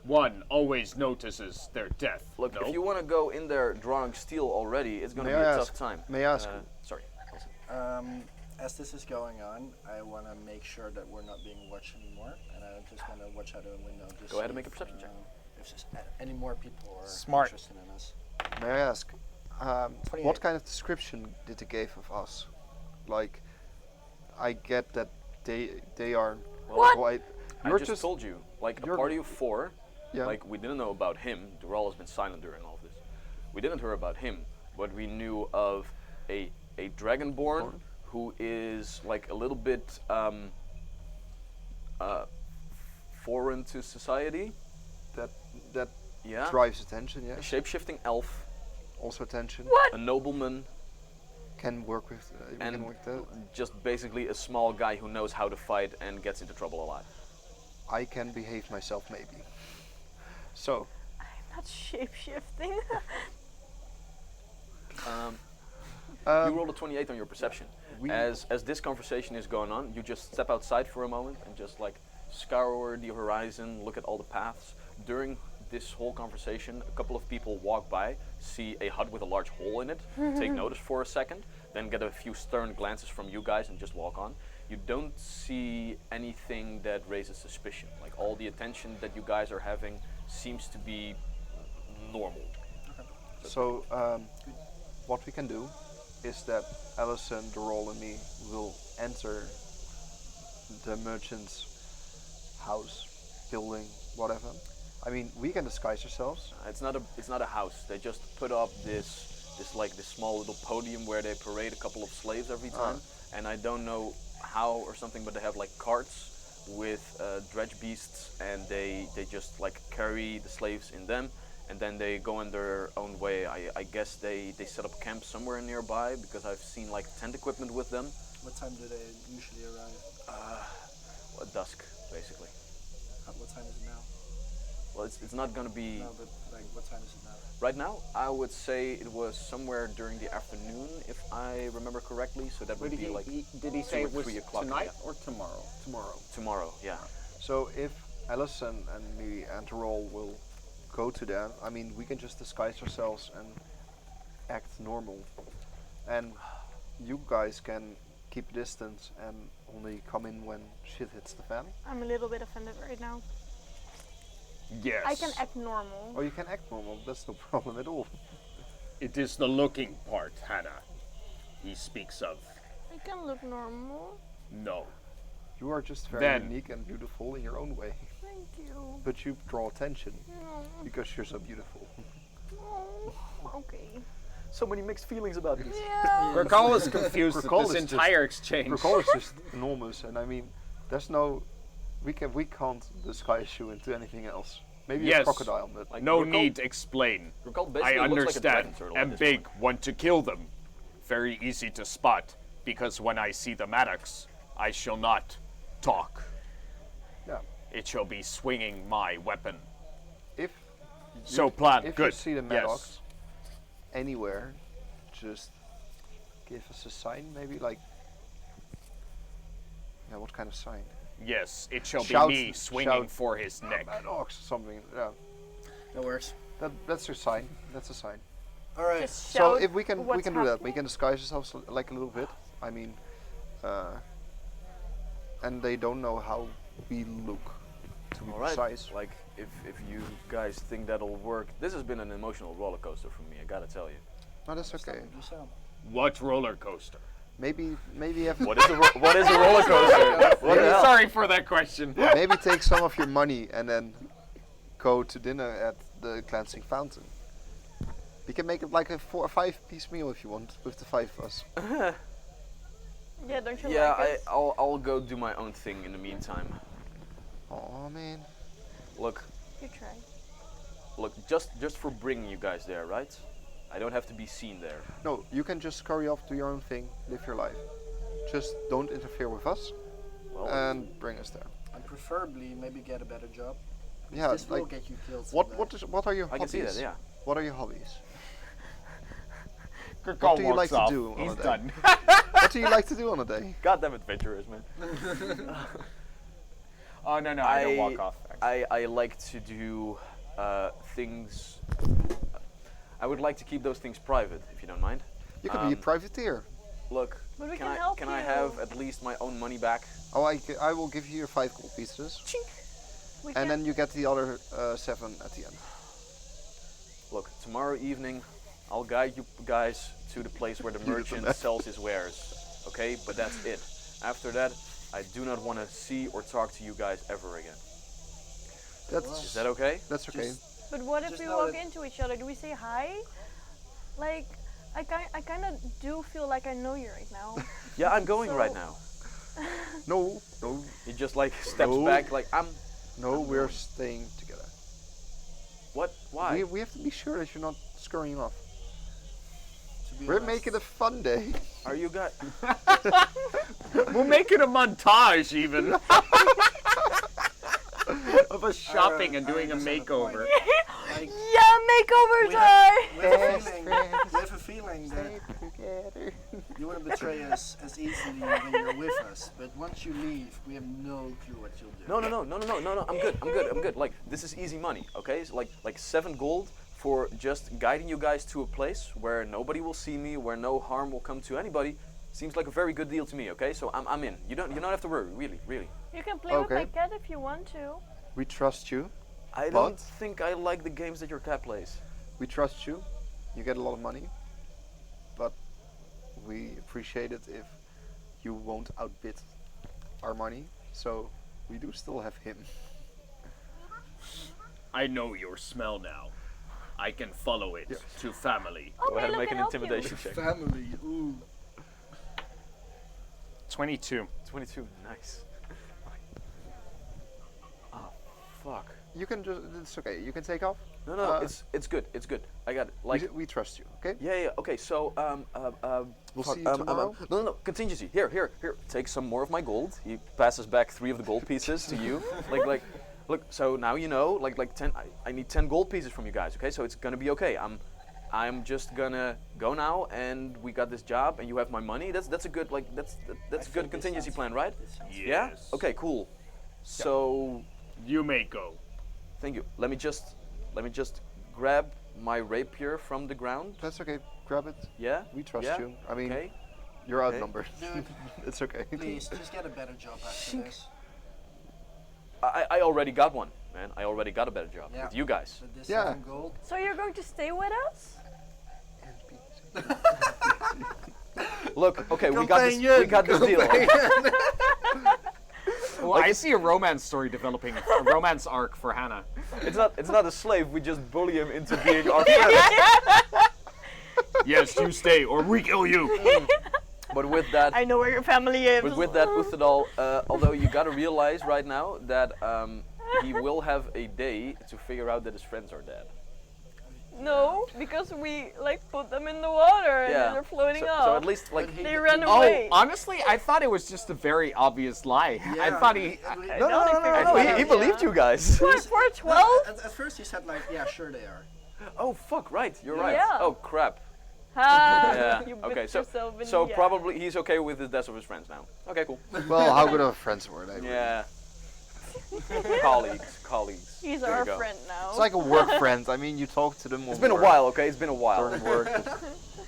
One always notices their death. Look, no? if you want to go in there drawing steel already, it's gonna May be I a ask- tough time. may I ask- Sorry. As this is going on, I want to make sure that we're not being watched anymore, and I just want to watch out the window. Just Go ahead and see make a if, perception check. if there's any more people are Smart. interested in us. May I ask, 28. what kind of description did they give of us? Like, I get that they are Well, quite. I You're just told you, like a you're- party of 4. Yeah. Like we didn't know about him. Dural has been silent during all of this. We didn't hear about him, but we knew of a dragonborn who is like a little bit foreign to society. that Yeah. drives attention. A Yeah. shape-shifting elf, Also attention. What? a nobleman, Can work with. We and can work that. just basically a small guy who knows how to fight and gets into trouble a lot. I can behave myself maybe. So. I'm not shape-shifting. You rolled a 28 on your perception. As this conversation is going on, you just step outside for a moment and just like scour the horizon, look at all the paths. During this whole conversation, a couple of people walk by, see a hut with a large hole in it, take notice for a second, then get a few stern glances from you guys and just walk on. You don't see anything that raises suspicion. Like all the attention that you guys are having seems to be normal. So, what we can do is that Allison, Dural, and me will enter the merchant's house, building, whatever. I mean, we can disguise ourselves. It's not a house. They just put up this small little podium where they parade a couple of slaves every time. And I don't know how or something, but they have like carts with dredge beasts, and they just like carry the slaves in them. And then they go on their own way. I guess they set up camp somewhere nearby because I've seen like tent equipment with them. What time do they usually arrive? At dusk, basically. What time is it now? Well, it's not gonna be No, but like, what time is it now? right now. I would say it was somewhere during the afternoon, if I remember correctly. So that would be like did he 2 say or it was 3 o'clock. tonight Yeah. or tomorrow? Tomorrow. Yeah. So if Allison and me and Dural will go to them, I mean, we can just disguise ourselves and act normal. And you guys can keep distance and only come in when shit hits the fan. I'm a little bit offended right now. Yes. I can act normal. Or you can act normal, that's no problem at all. It is the looking part, Hannah. He speaks of. I can look normal. No. You are just very Then- unique and beautiful in your own way. Thank you. But you draw attention No. because you're so beautiful. Oh, okay. So many mixed feelings about this. Yeah. Gurkal is confused with Gurkal this is just- entire exchange. Recall is just enormous, and I mean, there's no, we can't disguise you into anything else. Maybe Yes. a crocodile, but Like, No Gurkal- need explain. Gurkal I basically looks like a understand. dragon turtle at Am this big, point. want to kill them. Very easy to spot, because when I see the Maddox, I shall not talk. yeah. It shall be swinging my weapon. If So plan, if good. you see the Yes. Maddox anywhere, just give us a sign, maybe like. Yeah, what kind of sign? Yes, it shall Shout- be me swinging shout, for his neck. Maddox, something. Yeah, That works. that's your sign. That's a sign. All right. Just So shout if we can what's do that. We happening. can disguise ourselves like a little bit. I mean, and they don't know how we look. To be All right. precise. Like if you guys think that'll work, this has been an emotional roller coaster for me. I gotta tell you. No, that's okay. Just sound. What roller coaster? Maybe have What is a roller coaster? What the hell? Sorry for that question. maybe take some of your money and then go to dinner at the cleansing fountain. We can make it like a 4 or 5 piece meal if you want, with the 5 of us. Yeah, don't you Yeah, like it? I'll go do my own thing in the meantime. Oh man. Look, You try. just for bringing you guys there, right? I don't have to be seen there. No, you can just scurry off, do your own thing, live your life. Just don't interfere with us Well, and bring us there. And preferably, maybe get a better job. Yeah, This will like get you killed. what someday. what are your I hobbies? can see that. Yeah. What are your hobbies? Gurkal do you like walks to off. do on He's a day? done. What do you like to do on a day? Goddamn adventurers, man. Oh no, I don't walk off. I like to do things. I would like to keep those things private, if you don't mind. You can be a privateer. Look, But we can can I help can I you. have at least my own money back? Oh, I will give you your 5 gold pieces. We and can- then you get the other 7 at the end. Look, tomorrow evening, I'll guide you guys to the place where the merchant sells his wares. Okay, but that's it. After that, I do not want to see or talk to you guys ever again. Is that okay? That's okay. But what if Just we know walk that- into each other? Do we say hi? Like, I kind of do feel like I know you right now. Yeah, I'm going right So- now. No, no, He just like steps No. back, like no, we're staying together. what? Why? We have to be sure that you're not scurrying off. To be We're honest, making a fun day. Are you guys? We'll make it a montage even. Of us shopping and doing a understand the point. makeover. Like, Yeah, makeover we time! have a feeling that together. you wouldn't betray us as easily when you're with us. But once you leave, we have no clue what you'll do. No. I'm good. Like this is easy money, okay? So, like 7 gold for just guiding you guys to a place where nobody will see me, where no harm will come to anybody. Seems like a very good deal to me, okay? So I'm in. You don't have to worry, really. You can play with my Okay. cat if you want to. We trust you. I But- don't think I like the games that your cat plays. We trust you. You get a lot of money. But we appreciate it if you won't outbid our money. So we do still have him. I know your smell now. I can follow it to family. Oh, Go ahead and look, make I an help you. intimidation check. Family, ooh. 22. 22, nice. Oh, fuck. You can just, it's okay. You can take off. No, Uh, it's good. I got it. Like, we trust you, okay? yeah. Okay, so We'll fuck, see you tomorrow. No. Contingency. Here. Take some more of my gold. He passes back 3 of the gold pieces to you. like, look. So now you know. Like 10. I need 10 gold pieces from you guys. Okay, so it's gonna be okay. I'm just gonna go now, and we got this job, and you have my money. That's a good that's a good think this contingency sounds plan, good. right? This sounds Yes. Yeah. Okay. Cool. So, You may go. thank you. Let me just grab my rapier from the ground. That's okay. Grab it. Yeah. We trust Yeah? you. I mean, Okay. you're Okay. outnumbered. Dude, It's okay. please, just get a better job after this. I already got one, man. I already got a better job Yeah. with you guys. With this Yeah. 7 gold. So you're going to stay with us? Look, okay, we Companion, got this deal. Well, I see a romance story developing, a romance arc for Hannah. It's not a slave. We just bully him into being our friend. Yes, you stay or we kill you. But with that, I know where your family is. with it all, although you gotta realize right now that he will have a day to figure out that his friends are dead. No, because we like put them in the water and then they're floating so, off. so at least like But they ran Oh, away. honestly, I thought it was just a very obvious lie. I Yeah. thought he. no, he believed you guys. What, for 12? At first he said like, yeah, sure they are. Oh fuck, right, you're right. Yeah. Oh crap. Ha! Yeah. You Okay, bit so yourself in so the probably he's okay with the deaths of his friends now. Okay, cool. Well, how good of friends were they? Yeah. colleagues. He's There our you go. friend now. It's like a work friend. I mean, you talk to them. It's been a while, okay? It's been a while. During work.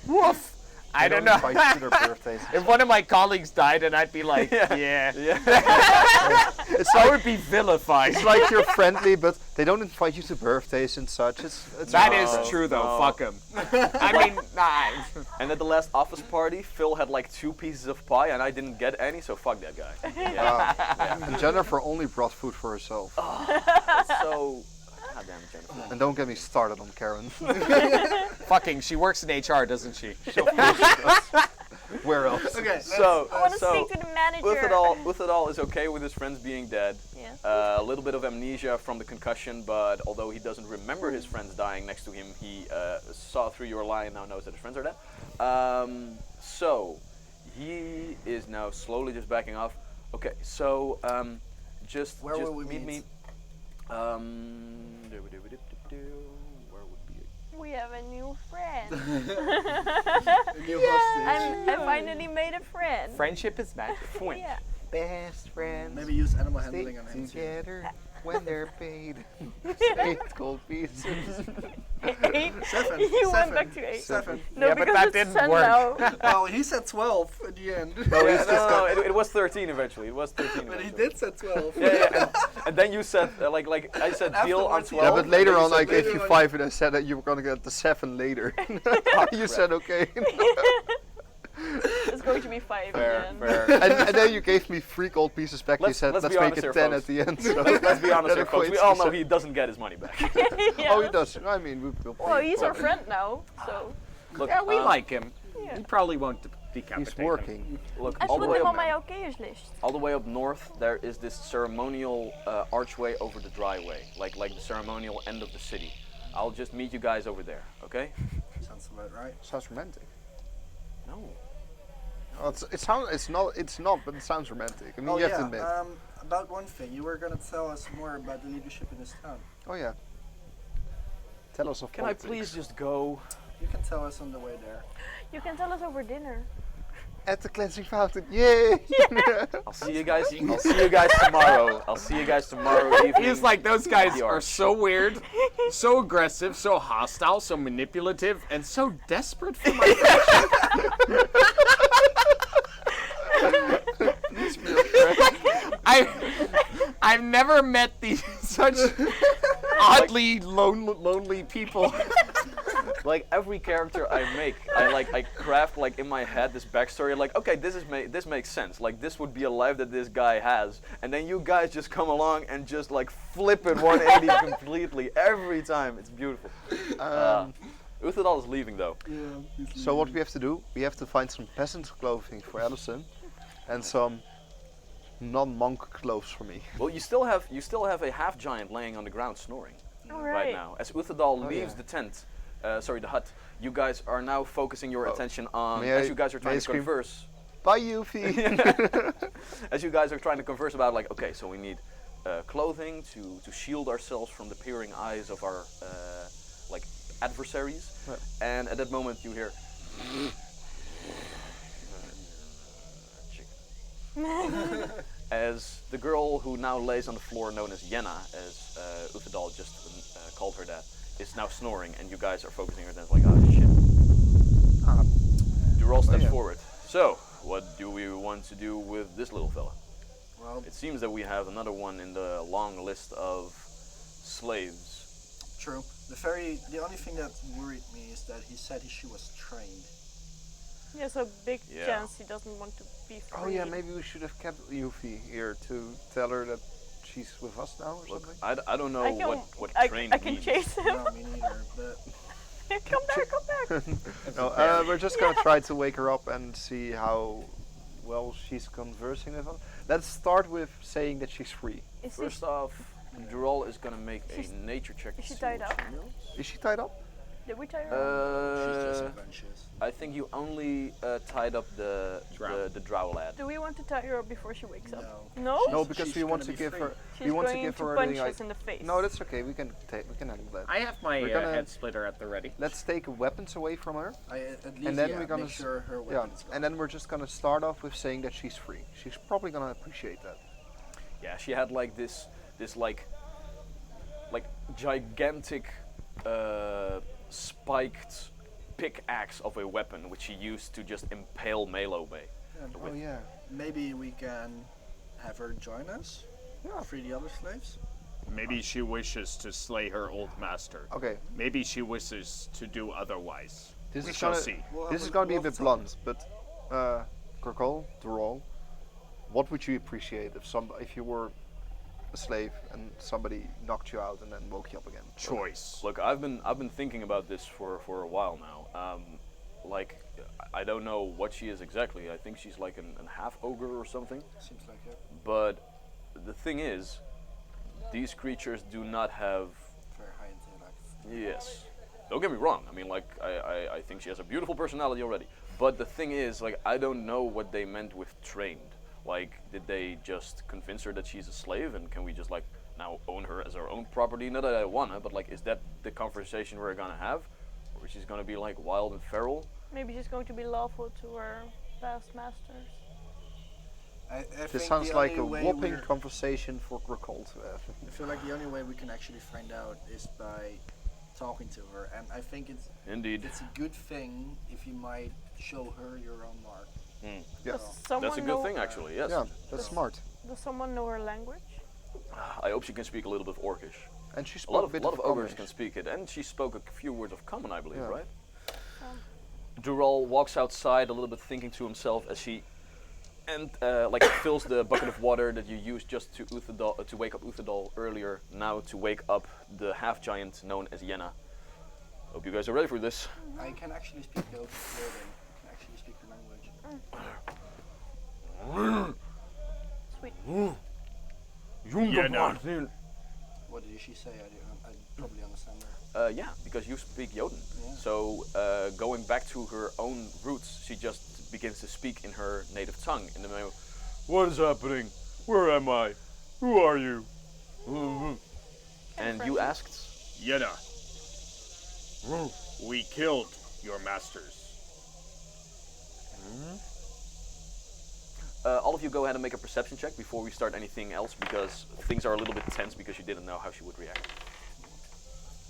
Woof. I don't know. Invite you to their birthdays. If one of my colleagues died, and I'd be like, yeah. It's I like, would be vilified. it's like you're friendly, but they don't invite you to birthdays and such. It's That fine. is true, though. no. Fuck him. I mean, nah. And at the last office party, Phil had like 2 pieces of pie and I didn't get any, so fuck that guy. Yeah. And Jennifer only brought food for herself. So, goddamn Jennifer. And don't get me started on Karen. Fucking, she works in HR, doesn't she? Where else? Okay, So, I want to so speak to the manager. with it all, is okay with his friends being dead. Yeah. A little bit of amnesia from the concussion, but although he doesn't remember his friends dying next to him, he saw through your lie and now knows that his friends are dead. So he is now slowly just backing off. Okay, so just Where will we meet meet? me. Where would be? We have a new friend. a new hostage. I finally made a friend. Friendship is magic. Yeah. Best friends. Maybe use animal handling on him too. together. when they're paid. 8 gold pieces. 8. Seven. You went Seven. back to 8. 7. No, Yeah, but because that it's didn't 10 work. now. Well, he said 12 at the end. No, it was 13 eventually. It was 13 But he eventually. did say 12. Yeah, and then you said, like I said, deal on Afterwards, he- 12. Yeah, but later and then on you I said gave later you on- 5 and I said that you were gonna get the 7 later. You said okay. It's going to be 5 fair, again. fair. And then you gave me 3 gold pieces back. You Let's- said, let's let's be make honest it here, 10 folks. at the end. So Let's be honest that here, folks. We equates all to know se- he doesn't get his money back. Yeah. Oh, he does. I mean, we'll Well, pay he's for our it. friend now, so. Look, Yeah, we like him. Yeah. He probably won't decapitate He's him. working. Look, I all the put way him up, on my okayers list. all the way up north, there is this ceremonial archway over the driveway, like the ceremonial end of the city. I'll just meet you guys over there, okay? Sounds about right. Sounds romantic. No. Oh, it's not, but it sounds romantic. I mean, Oh you have to yeah, admit. about one thing, you were gonna tell us more about the leadership in this town. Oh yeah. Tell us of Can I politics. please just go? You can tell us on the way there. You can tell us over dinner. At the cleansing fountain, yay! I'll see you guys. I'll see you guys tomorrow. I'll see you guys tomorrow evening. He's like, those guys The are arch. so weird, so aggressive, so hostile, so manipulative, and so desperate for my I've never met these such oddly lonely people. Like every character I make, I craft like in my head this backstory. Like, okay, this makes sense. Like this would be a life that this guy has, and then you guys just come along and just like flip it 180 completely every time. It's beautiful. Uthadal is leaving though. Yeah. So what we have to do, we have to find some peasant clothing for Allison, and some non-monk clothes for me. Well, you still have a half giant laying on the ground snoring All right right. now. As Uthadal Oh, leaves yeah. the tent, the hut, you guys are now focusing your Oh. attention on May as I- you guys are may trying I to scream? converse. Bye, Yuffie. As you guys are trying to converse about, like, okay, so we need clothing to shield ourselves from the peering eyes of our like adversaries. Right. And at that moment, you hear. As the girl who now lays on the floor, known as Yenna, as Uthadal just called her that, is now snoring, and you guys are focusing your attention like, oh shit. Ah, Dural steps yeah. forward. So, what do we want to do with this little fella? Well, It seems that we have another one in the long list of slaves. true. The only thing that worried me is that he said she was trained. Yeah, so big Yeah. chance he doesn't want to be free. oh yeah, maybe we should have kept Yuffie here to tell her that she's with us now or Look, something. I don't know I can, what I, trained I can means. chase him. No, me neither. But Come back. No, we're just gonna try to wake her up and see how well she's conversing with us. Let's start with saying that she's free. Is First she, off, Dural is gonna make a She's- nature check. is to she see tied what up? she knows. Is she tied up? did we tie her? she's just Uh, unconscious. I think you only tied up the Drow. the drow lad. Do we want to tie her up before she wakes up? No. No? No, because she's we want gonna to be give free. her. She's we want going to give to her punch everything. us in the face. No, that's okay. We can handle that. I have my We're gonna- head splitter at the ready. Let's take weapons away from her. At least then yeah, we're gonna make s- sure her Yeah, weapon's gone. and then we're just gonna start off with saying that she's free. She's probably gonna appreciate that. Yeah, she had like this like gigantic spiked pickaxe of a weapon which she used to just impale Melobe. Oh yeah. Maybe we can have her join us. Yeah. Free the other slaves. Maybe she wishes to slay her old master. Okay. Maybe she wishes to do otherwise. This We is shall gonna, see. This is gonna be a bit blunt, but Gorgol, Dural, what would you appreciate if you were a slave and somebody knocked you out and then woke you up again? Choice. Look, I've been thinking about this for a while now. Like, I don't know what she is exactly. I think she's like an half ogre or something. Seems like it. But the thing is, these creatures do not have. Very high intellect. Yes. Don't get me wrong. I mean, like, I think she has a beautiful personality already. But the thing is, like, I don't know what they meant with trained. Like, did they just convince her that she's a slave and can we just, like, now own her as our own property? Not that I wanna, but, like, is that the conversation we're gonna have? Or she's gonna be, like, wild and feral? Maybe she's going to be lawful to her past masters. I This think sounds the like a only way whopping we're- conversation for Gracol to have. I feel like the only way we can actually find out is by talking to her, and I think Indeed. it's a good thing if you might show her your own mark. Mm. Yeah. Does someone That's a good know, thing, actually. Yes. Yeah, that's smart. Does someone know her language? I hope she can speak a little bit of Orcish. And she A spoke lot a of bit ogres Common. can speak it, and she spoke a few words of common, I believe, Yeah. right? Dural walks outside a little bit, thinking to himself as he like fills the bucket of water that you used just to to wake up Uthadal earlier, now to wake up the half giant known as Yenna. Hope you guys are ready for this. I can actually speak Yoden. I can actually speak the language. Sweet. What did she say? I probably understand her. Yeah, because you speak Jotun. Yeah. So going back to her own roots, she just begins to speak in her native tongue. In the middle, what is happening? Where am I? Who are you? And you asked? Yenna, we killed your masters. All of you go ahead and make a perception check before we start anything else, because things are a little bit tense because you didn't know how she would react.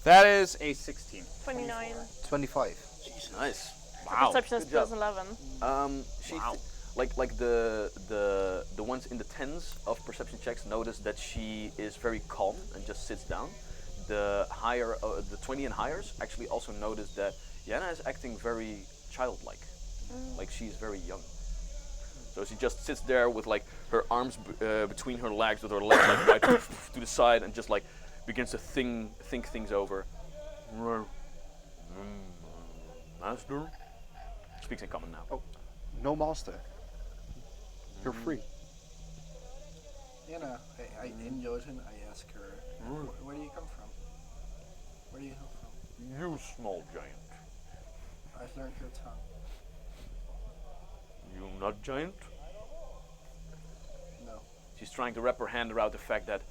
That is a 16. 29. 25. Nice. Wow. Perception is good job. plus 11. She Wow. like the ones in the tens of perception checks notice that she is very calm and just sits down. The higher, the 20 and highers actually also notice that Yenna is acting very childlike, like she's very young. So she just sits there with like her arms between her legs, with her legs like right to the side, and just like begins to think things over. Master speaks in common now. Oh, no master. You're free. You know, in Jotun, I ask her, where do you come from? Where do you come from? You small giant. I've learned your tongue. You not giant? No. She's trying to wrap her hand around the fact that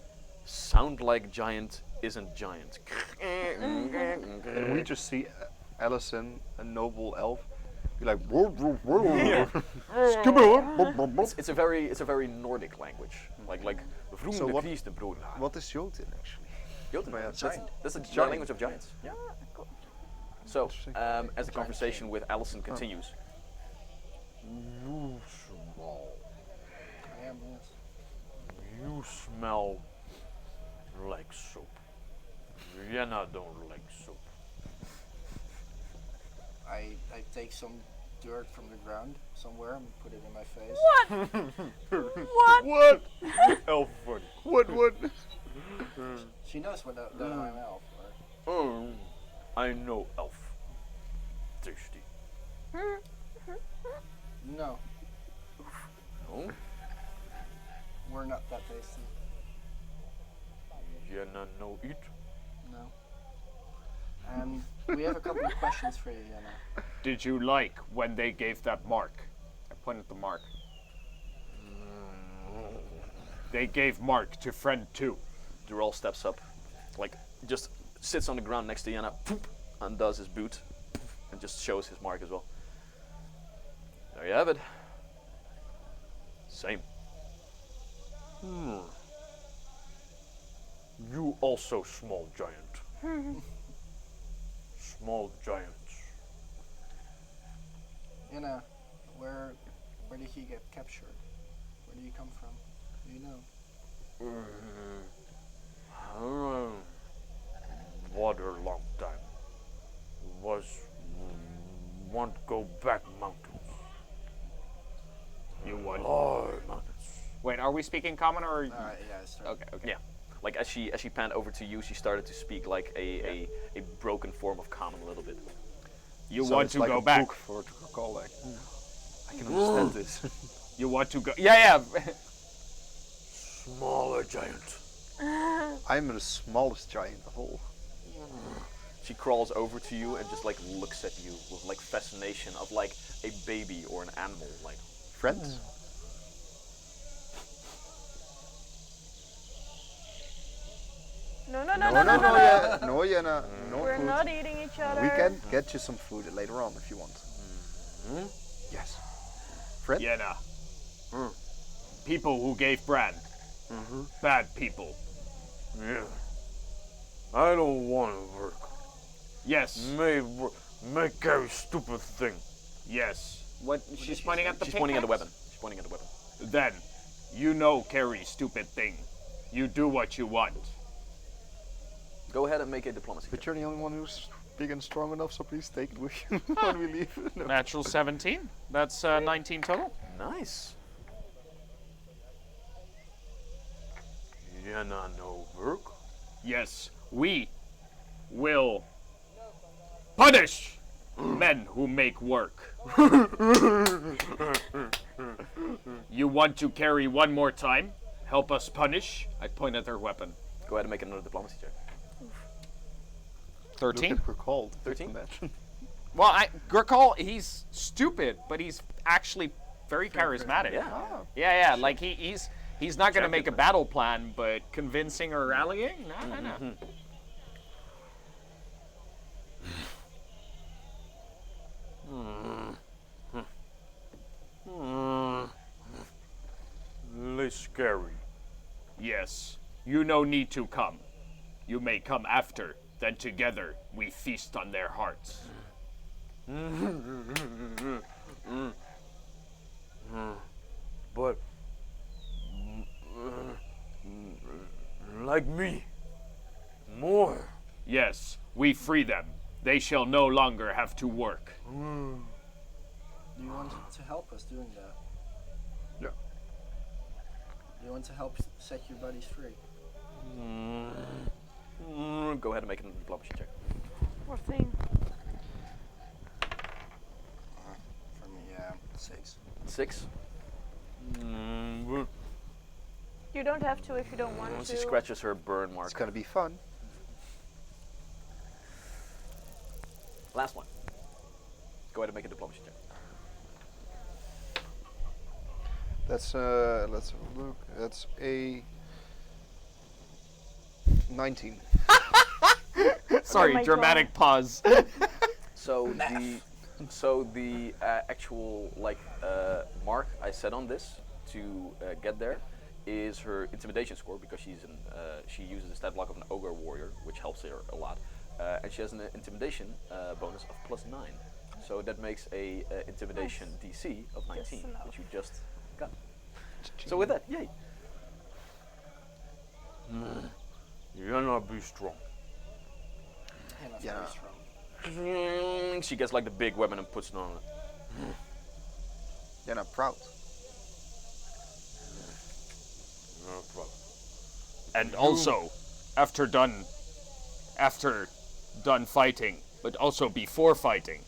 sound like giant isn't giant. And we just see Allison, a noble elf, be like, "Whoa, whoa, whoa." It's a very Nordic language. Like So what- Christenbroeder. What is Jotun actually? Jotun. Yeah, That's the Giant. language of giants. Yeah. Cool. So, Interesting. as the conversation with Allison continues, You small. I am, yes. you smell like soap. Vienna don't like soap. I take some dirt from the ground somewhere and put it in my face. What? What? Elford. What? She knows that I'm an elf, right? Oh, I know elf. Tasty. No, No? we're not that tasty. Vienna no eat. No. And we have a couple of questions for you, Yenna. Did you like when they gave that mark? I pointed the mark. They gave mark to friend 2. Dural steps up, like just sits on the ground next to Yenna, poop, undoes his boot, and just shows his mark as well. There you have it. Same. You also small giant. Small giants. Yenna, where did he get captured? Where do you come from? Do you know? Water long time. Was want go back mountains. You want? Mountains. Wait, are we speaking common or? Yeah, I started. Okay. Yeah. Like as she panned over to you, she started to speak like a broken form of common a little bit. You So want it's to like go a back? book for to call like. I can understand this. You want to go? Yeah. Smaller giant. I'm the smallest giant of all. She crawls over to you and just like looks at you with like fascination of like a baby or an animal. Like Friends? No. Yeah, no, Yenna, no We're food. not eating each other. We can get you some food later on if you want. Yes. Friend? Yenna. people who gave Bran. Bad people. Yeah. I don't want to work. Yes. Make every stupid thing. Yes. What? She's pointing at the She's pointing at the pickaxe? weapon. She's pointing at the weapon. Then, you know, Carrie, stupid thing. You do what you want. Go ahead and make a diplomacy But check. you're the only one who's big and strong enough, so please take it with you when we leave. No. Natural 17. That's 19 total. Nice. Yeah, no work. Yes, we will punish men who make work. You want to carry one more time? Help us punish? I point at her weapon. Go ahead and make another diplomacy check. 13? Look at recalled. 13? Well, Gurkal, he's stupid, but he's actually very charismatic. Yeah. Ah, Yeah, like he's not going to make a battle plan, but convincing or rallying? No. Less scary. Yes, you no need to come. You may come after, then together we feast on their hearts. But like me, more. Yes, we free them. They shall no longer have to work. Do you want to help us doing that? Yeah. Do you want to help set your buddies free? Go ahead and make a diplomacy check. Poor thing. For me, yeah, 6. 6. You don't have to if you don't want She to. scratches her burn it's mark. gonna be fun. Last one. Go ahead and make a diplomacy check. Let's have a look. That's a 19. Sorry, Oh my dramatic pause. So the actual mark I set on this to get there is her intimidation score, because she uses the stat block of an ogre warrior, which helps her a lot, and she has an intimidation bonus of +9. So that makes a intimidation DC of 19, enough. which you just got. So with that, yay! You're not be strong. And that's Yeah. very strong. She gets like the big weapon and puts it on. You're not proud. No problem. And also, after done fighting, but also before fighting,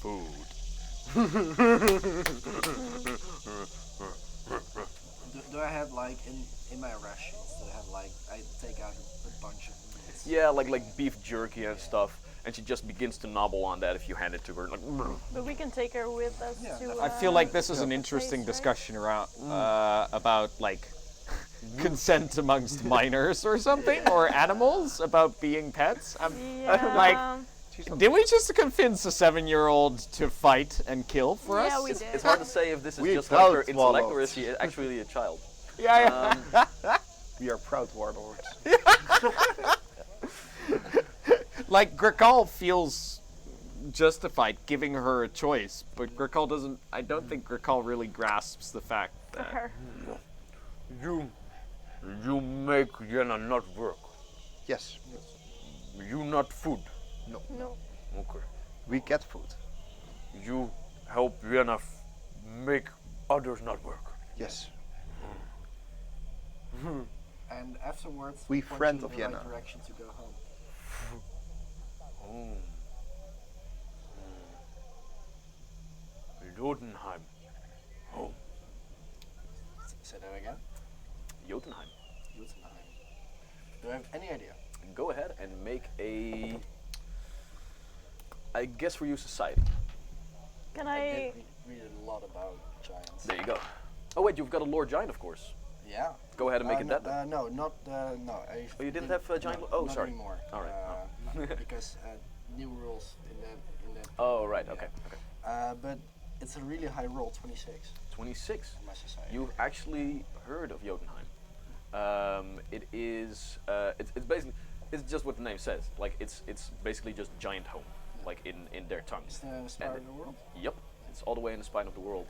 food. Do I have like in my rations? Do I have like I take out a bunch of meats? Yeah, like beef jerky and stuff, and she just begins to nobble on that if you hand it to her. Like, But we can take her with us Yeah, to. I feel like this is an Yeah. interesting Place, right? discussion around about like consent amongst minors or something, or animals about being pets. Yeah. Like, did we just convince a 7-year-old to fight and kill for Yeah, us? we did. it's hard to say if this is We just like her proud intellect or warlords. is she actually a child. Yeah. We are proud warlords. Like, Gurkal feels justified giving her a choice, but Gurkal doesn't. I don't think Gurkal really grasps the fact For that. her. You make Yenna not work. Yes. You not food. No. No. Okay. We get food. You help Yenna make others not work. Yes. And afterwards, We point friend you of in the right Yenna. direction to go home. Jotunheim. Home. Say that again. Jotunheim. Jotunheim. Do I have any idea? Go ahead and make a. I guess we use society. Can I I? did read a lot about giants. There you go. Oh wait, you've got a Lord Giant, of course. Yeah. Go ahead and make it no, that then. no, not no. Oh, you didn't have giant? No, Oh, not sorry. Anymore. All right. Because new rules in that. Oh right, yeah. okay. Okay. But It's a really high roll, 26 26. on my society. You've actually heard of Jotunheim. It is. It's basically. It's just what the name says. Like it's basically just giant home, like in their tongue. It's the spire of the world. Yep. It's all the way in the spine of the world.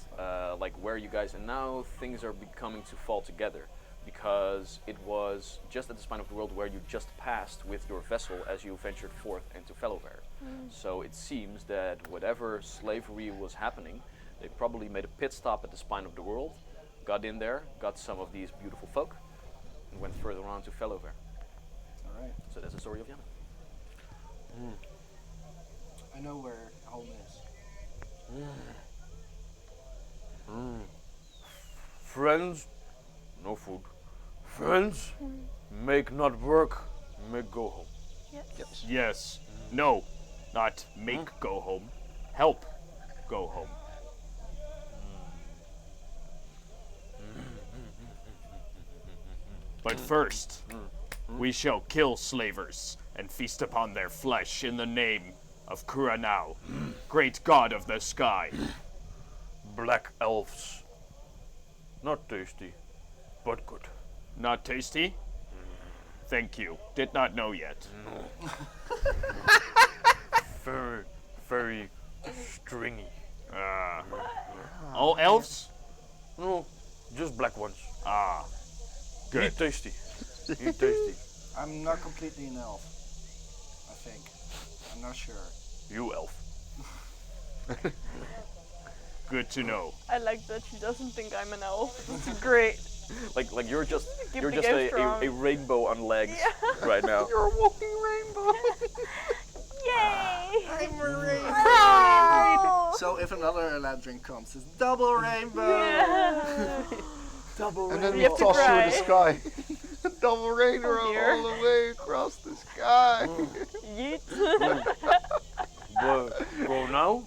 Like where you guys are now, things are becoming to fall together, because it was just at the spine of the world where you just passed with your vessel as you ventured forth into Fellowware. So it seems that whatever slavery was happening, they probably made a pit stop at the spine of the world, got in there, got some of these beautiful folk, and went further on to Fellowware. All right. So that's the story of Yana. I know where home is. Friends, no food. Friends, make not work, make go home. Yes. Yes. No. Not make go home. Help go home. But first, we shall kill slavers and feast upon their flesh in the name of Kuranau, great god of the sky. Black elves. Not tasty, but good. Not tasty? Thank you. Did not know yet. Very, very stringy. All elves? No, just black ones. Ah, good. Eat tasty. Eat tasty. I'm not completely an elf. I think. I'm not sure. You elf. Good to know. I like that she doesn't think I'm an elf. It's great. Like you're just Keep you're the just game strong. a rainbow on legs right now. You're a walking rainbow. Yay! I'm a rainbow. Oh! So if another Eladrin comes, it's double rainbow. Yeah. Double And then You we have to toss you in the cry. sky. Double rain Oh, dear. all the way across the sky. Yeet. Go now.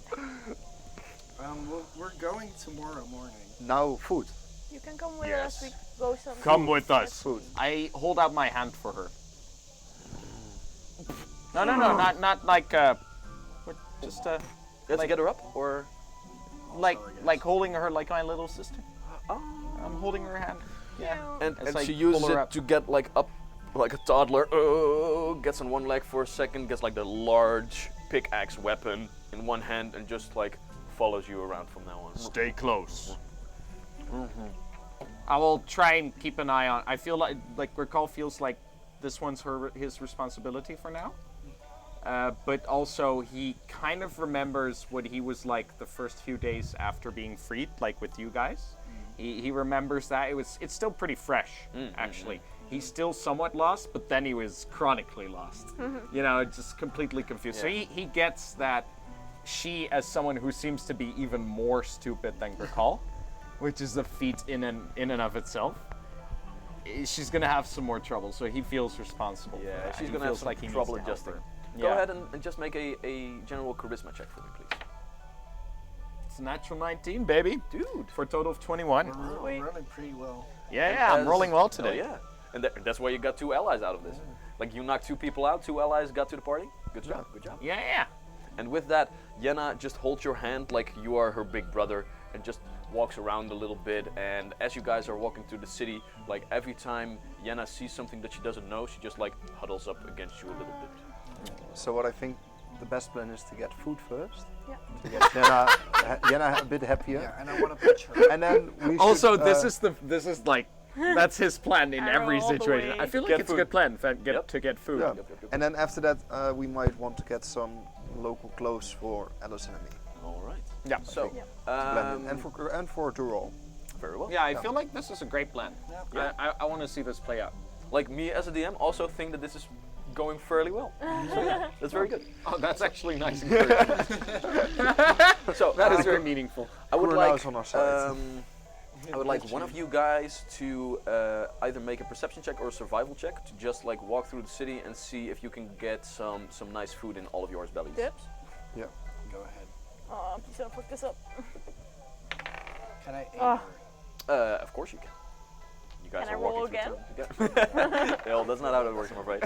We're going tomorrow morning. Now food. You can come with Yes. us. We go some. Come with us. Food. I hold out my hand for her. No, not like just Let's get her up, or like holding her like my little sister. I'm holding her hand. Yeah. and As I she pull uses her it up. to get like up, like a toddler. Gets on one leg for a second, gets like the large pickaxe weapon in one hand, and just like follows you around from now on. Stay close. I will try and keep an eye on. I feel like Recall feels like this one's his responsibility for now. But also he kind of remembers what he was like the first few days after being freed, like with you guys. He remembers that it's still pretty fresh, actually. He's still somewhat lost, but then he was chronically lost. You know, just completely confused. So he gets that she, as someone who seems to be even more stupid than Recall, which is a feat in and of itself, she's gonna have some more trouble. So he feels responsible. for Yeah, that. she's He gonna have feels some like he needs trouble to help adjusting. her. Go Yeah. ahead and just make a general charisma check for me, please. It's a natural 19, baby. Dude. For a total of 21. We're running pretty well. Yeah, I'm rolling well today. Oh, yeah. And that's why you got 2 allies out of this. Like you knocked 2 people out, 2 allies got to the party. Good job, good job. Yeah. And with that, Yenna just holds your hand like you are her big brother and just walks around a little bit. And as you guys are walking through the city, like every time Yenna sees something that she doesn't know, she just like huddles up against you a little bit. So what I think the best plan is to get food first. Yeah. To get Jenna a bit happier. Yeah, and I want to pitch her. And then we Also, should, this is like that's his plan in Arrow every all the situation. way. I feel like Get it's food. a good plan Yep. to get food. Yeah. Yep. And then after that, we might want to get some local clothes for Alice and me. All right. Yeah. So, Yeah. To blend in. And for to roll. very well. Yeah, I feel like this is a great plan. Yeah. I want to see this play out. Like me as a DM also think that this is going fairly well. So yeah, that's very good. Oh, that's actually nice. So That is very meaningful. I would Kurenau like is on our side. I would like one of you guys to either make a perception check or a survival check to just like walk through the city and see if you can get some nice food in all of yours bellies. Dips. Yeah. Go ahead. Oh, please don't fuck this up. Can I aid Ah. her? Of course you can. You You guys Can I are roll walking again? through town. Well, that's not how it works, I'm afraid.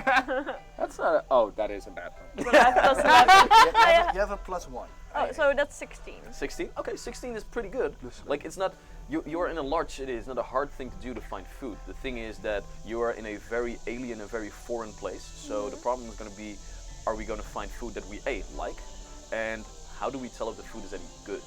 That's not. Oh, that is a bad one. But I have plus 11. You have a +1. Oh, so that's 16. 16? Okay, 16 is pretty good. Like, it's not, you're in a large city, it's not a hard thing to do to find food. The thing is that you are in a very alien, a very foreign place. So the problem is going to be, are we going to find food that we like? And how do we tell if the food is any good?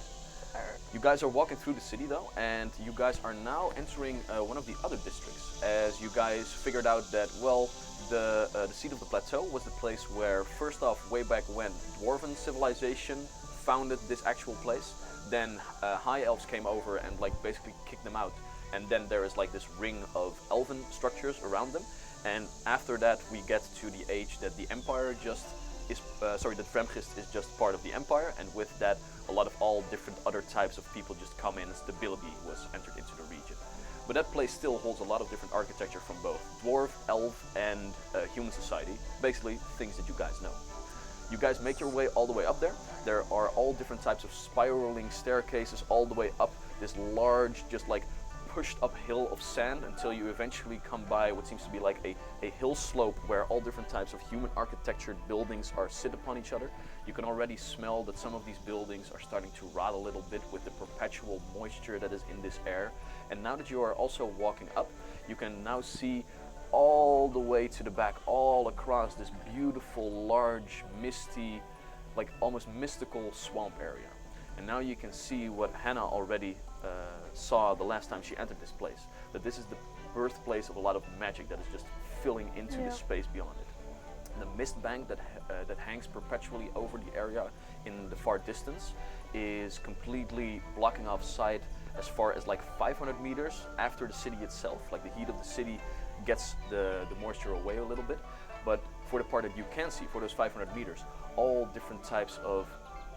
You guys are walking through the city though, and you guys are now entering one of the other districts, as you guys figured out that, well, the seat of the plateau was the place where, first off, way back when, Dwarven civilization founded this actual place. Then high elves came over and like basically kicked them out, and then there is like this ring of elven structures around them. And after that, we get to the age that the empire just is, that Vremgist is just part of the empire, and with that, a lot of all different other types of people just come in. Stability was entered into the region. But that place still holds a lot of different architecture from both dwarf, elf, and human society. Basically, things that you guys know. You guys make your way all the way up there. There are all different types of spiraling staircases all the way up this large, just like pushed up hill of sand, until you eventually come by what seems to be like a hill slope where all different types of human architectured buildings are sit upon each other. You can already smell that some of these buildings are starting to rot a little bit with the perpetual moisture that is in this air. And now that you are also walking up, you can now see all the way to the back, all across this beautiful, large, misty, like almost mystical swamp area. And now you can see what Hannah already saw the last time she entered this place, that this is the birthplace of a lot of magic that is just filling into the space beyond it. The mist bank that hangs perpetually over the area in the far distance is completely blocking off sight as far as like 500 meters after the city itself. Like the heat of the city gets the moisture away a little bit, but for the part that you can see, for those 500 meters, all different types of,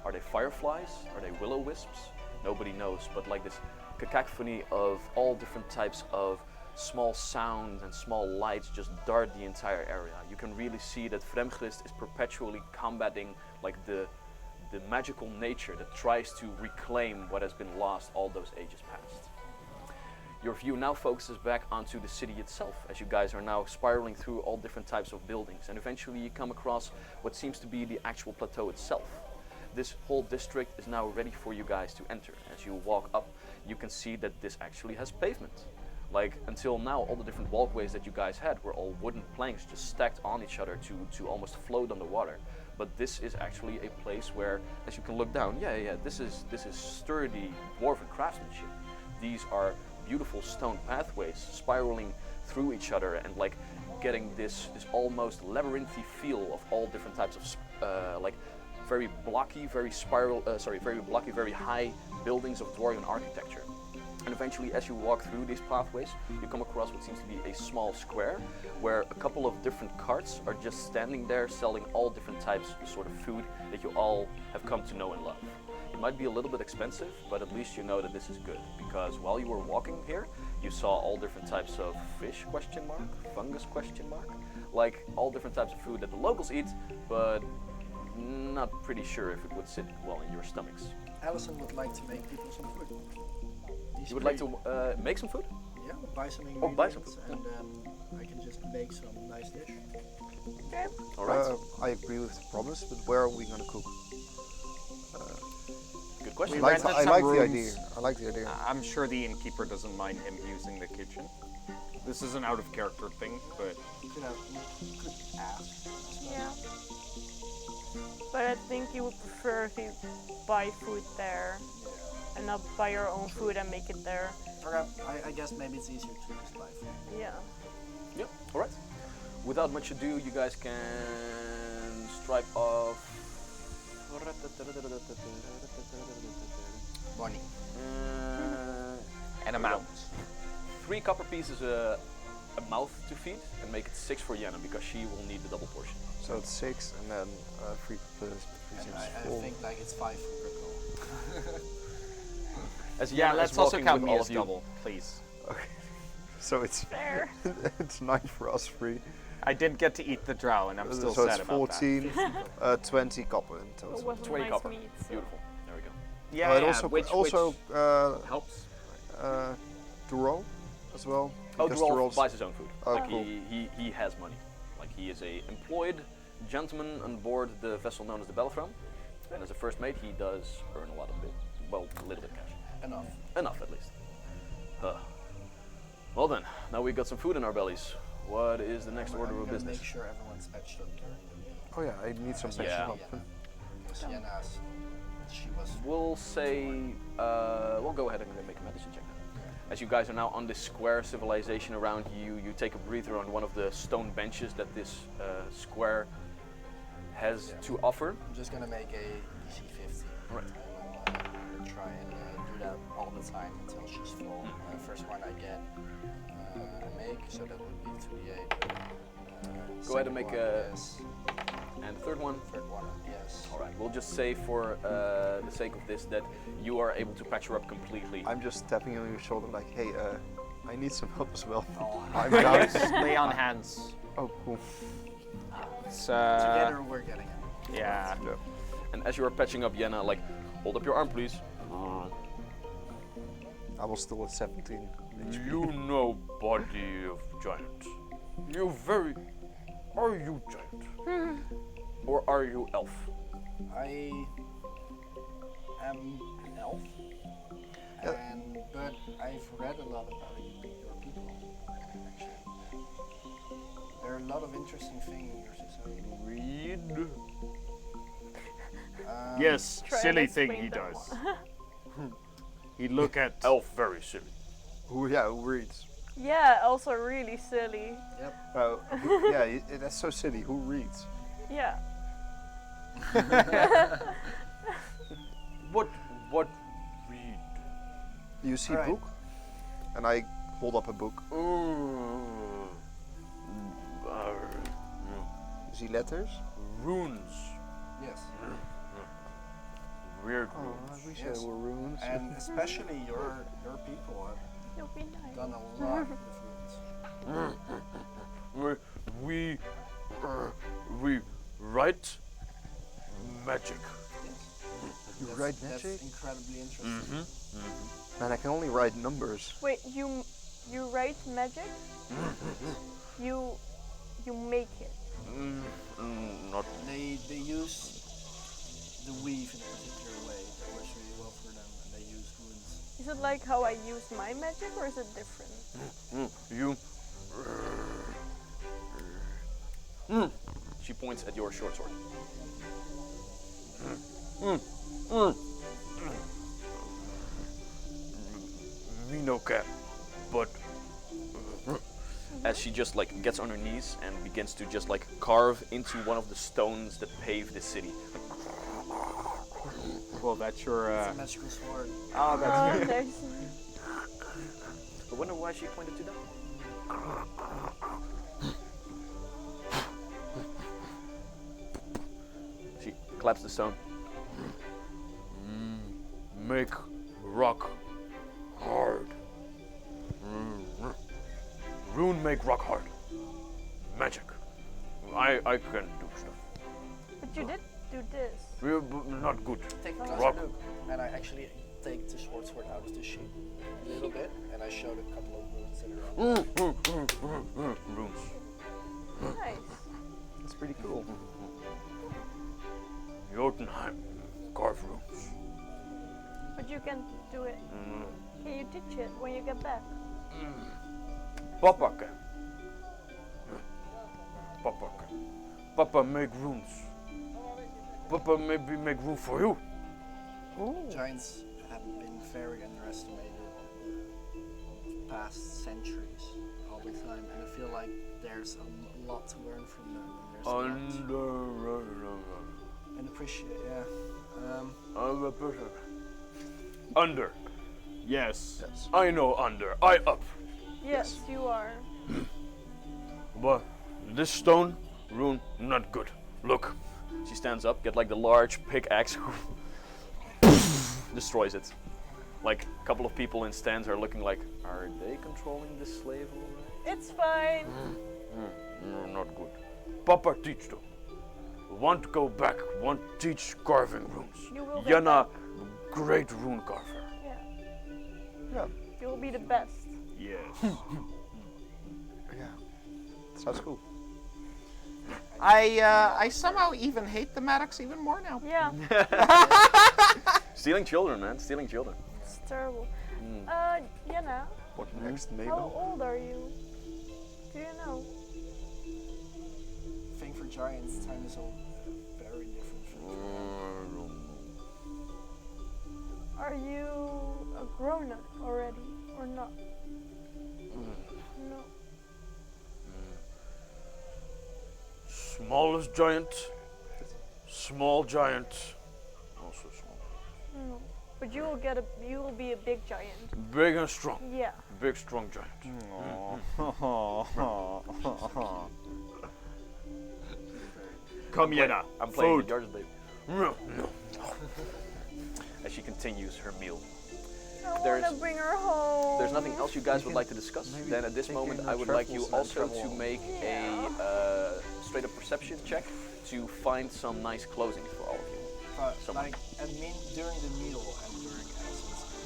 are they fireflies? Are they will-o-wisps? Nobody knows, but like this cacophony of all different types of small sounds and small lights just dart the entire area. You can really see that Vremgist is perpetually combating like the magical nature that tries to reclaim what has been lost all those ages past. Your view now focuses back onto the city itself, as you guys are now spiraling through all different types of buildings, and eventually you come across what seems to be the actual plateau itself. This whole district is now ready for you guys to enter. As you walk up, you can see that this actually has pavement. Like, until now, all the different walkways that you guys had were all wooden planks just stacked on each other to almost float on the water. But this is actually a place where, as you can look down, this is sturdy dwarven craftsmanship. These are beautiful stone pathways spiraling through each other and like getting this almost labyrinthy feel of all different types of like very blocky, very high buildings of dwarven architecture. And eventually, as you walk through these pathways, you come across what seems to be a small square where a couple of different carts are just standing there selling all different types of sort of food that you all have come to know and love. It might be a little bit expensive, but at least you know that this is good, because while you were walking here, you saw all different types of fish, fungus, like all different types of food that the locals eat, but not pretty sure if it would sit well in your stomachs. Allison would like to make people some food. You would like to make some food? Yeah, buy some ingredients. Oh, buy some food. And I can just make some nice dish. Okay. All right. I agree with the promise, but where are we going to cook? Good question. We I rented some like the rooms. idea. I like the idea. I'm sure the innkeeper doesn't mind him using the kitchen. This is an out of character thing, but You could ask. Yeah. But I think you would prefer if you buy food there and not buy your own food and make it there. Okay, I guess maybe it's easier to just buy food. Yeah. Yeah, all right. Without much ado, you guys can strike off Money. an amount. 3 copper pieces a mouth to feed, and make it 6 for Yenna, because she will need the double portion. So it's 6 and then 3 plus 3 And seems I 4. think like it's 5 for Brickle. As Yeah, Yenna let's is also walking count with me all as of you, double, please. Okay. So it's Fair. it's 9 for us 3. I did get to eat the drow, and I'm still so sad it's about 14, 20 copper in It total. wasn't 20 nice copper. meat, so. Beautiful. There we go. that. Yeah, it yeah, also which also helps. to roll Oh, Because Dwarf buys his own food. Oh, Like cool. he has money. Like he is a employed gentleman on board the vessel known as the Belfram. And as a first mate, he does earn a lot of bit. Well, a little bit cash. Enough. Enough, at least. Well then, now we got some food in our bellies. What is the next order I'm of gonna business? make sure everyone's patched up during the Oh yeah, I need some Yeah. patching up. Because Yenna's, she was. We'll say, we'll go ahead and make a medicine check now. As you guys are now on this square civilization around you, you take a breather on one of the stone benches that this square has to offer. I'm just gonna make a DC 50. Right. And try and do that all the time until she's full. First one I get, I make, so that would be 2d8. Go ahead and make Second a- one, yes. And the third one. Third one, yes. Alright, we'll just say for the sake of this that you are able to patch her up completely. I'm just tapping you on your shoulder like, hey, I need some help as well. Oh, I'm down. Lay on hands. Oh, cool. It's, together we're getting it. Yeah. Yeah. And as you are patching up Yenna, like, hold up your arm please. I was still at 17 HP. You know body of giant. You very... Are you giant? Or are you elf? I am an elf, Yeah. but I've read a lot about your people. Actually, there are a lot of interesting things in your society. Read. Yes, Try and silly thing explain he them does. He look at Elf very silly. Who reads? Yeah, also really silly. Oh, yeah, that's so silly. Who reads? Yeah. What read? You see Alright. book? And I hold up a book. You see letters? Runes. Yes, Weird Oh, runes. I wish Yes. there were runes. and especially your people have You'll be nice. done a lot with runes. We write magic. You That's- write That's magic? incredibly interesting. Man, I can only write numbers. Wait, you write magic? you make it. Not They use the weave in a particular way that works really well for them, and they use runes. Is it like how I use my magic, or is it different? you. She points at your short sword. We no care, but as she just like gets on her knees and begins to just like carve into one of the stones that pave the city. well, that's your. It's a magical sword. Oh, that's Oh, nice. I wonder why she pointed to that. She claps the stone. Make rock hard. Rune make rock hard. Magic. I can do stuff. But you did do this. We're not good. Take a Rock. closer look. And I actually take the short sword out of the sheet a little bit, and I showed a couple of runes that are on. Runes. Nice. That's pretty cool. Jotunheim. Carve runes. But you can do it. Can you teach it when you get back? Papa can. Papa can. Papa make runes. Papa maybe make room for you. Giants have been very underestimated the past centuries, all the time, and I feel like there's a lot to learn from them. And there's a lot and appreciate, Under. yes. I know under. I up. Yes, you are. But this stone rune not good. Look. She stands up, get like the large pickaxe, destroys it. Like a couple of people in stands are looking like, are they controlling this slave already? It's fine. No, not good. Papa teach them. Want to go back, want teach carving runes. You will get Yenna, back. great rune carver. Yeah. Yeah. You will be the best. Yes. Sounds cool. I somehow even hate the Maddox even more now. Yeah, Stealing children, man. Stealing children. it's terrible. Jenna, What next, how Mabel? old are you? Do you know? I think for giants, time is all very different from Are you a grown-up already or not? No. Smallest giant. Small giant. Also small. No. But you will be a big giant. Big and strong. Yeah. Big, strong giant. Come, Yenna. I'm playing Food. the Yards baby. No. As she continues her meal. I There's- want to bring her home. There's nothing else you guys would like to discuss. maybe Then at this take moment in I the would like you truffles and also to travel. make Yeah. a straight up perception check to find some nice clothing for all of you. But Someone. like, I mean, during the meal and during Allison's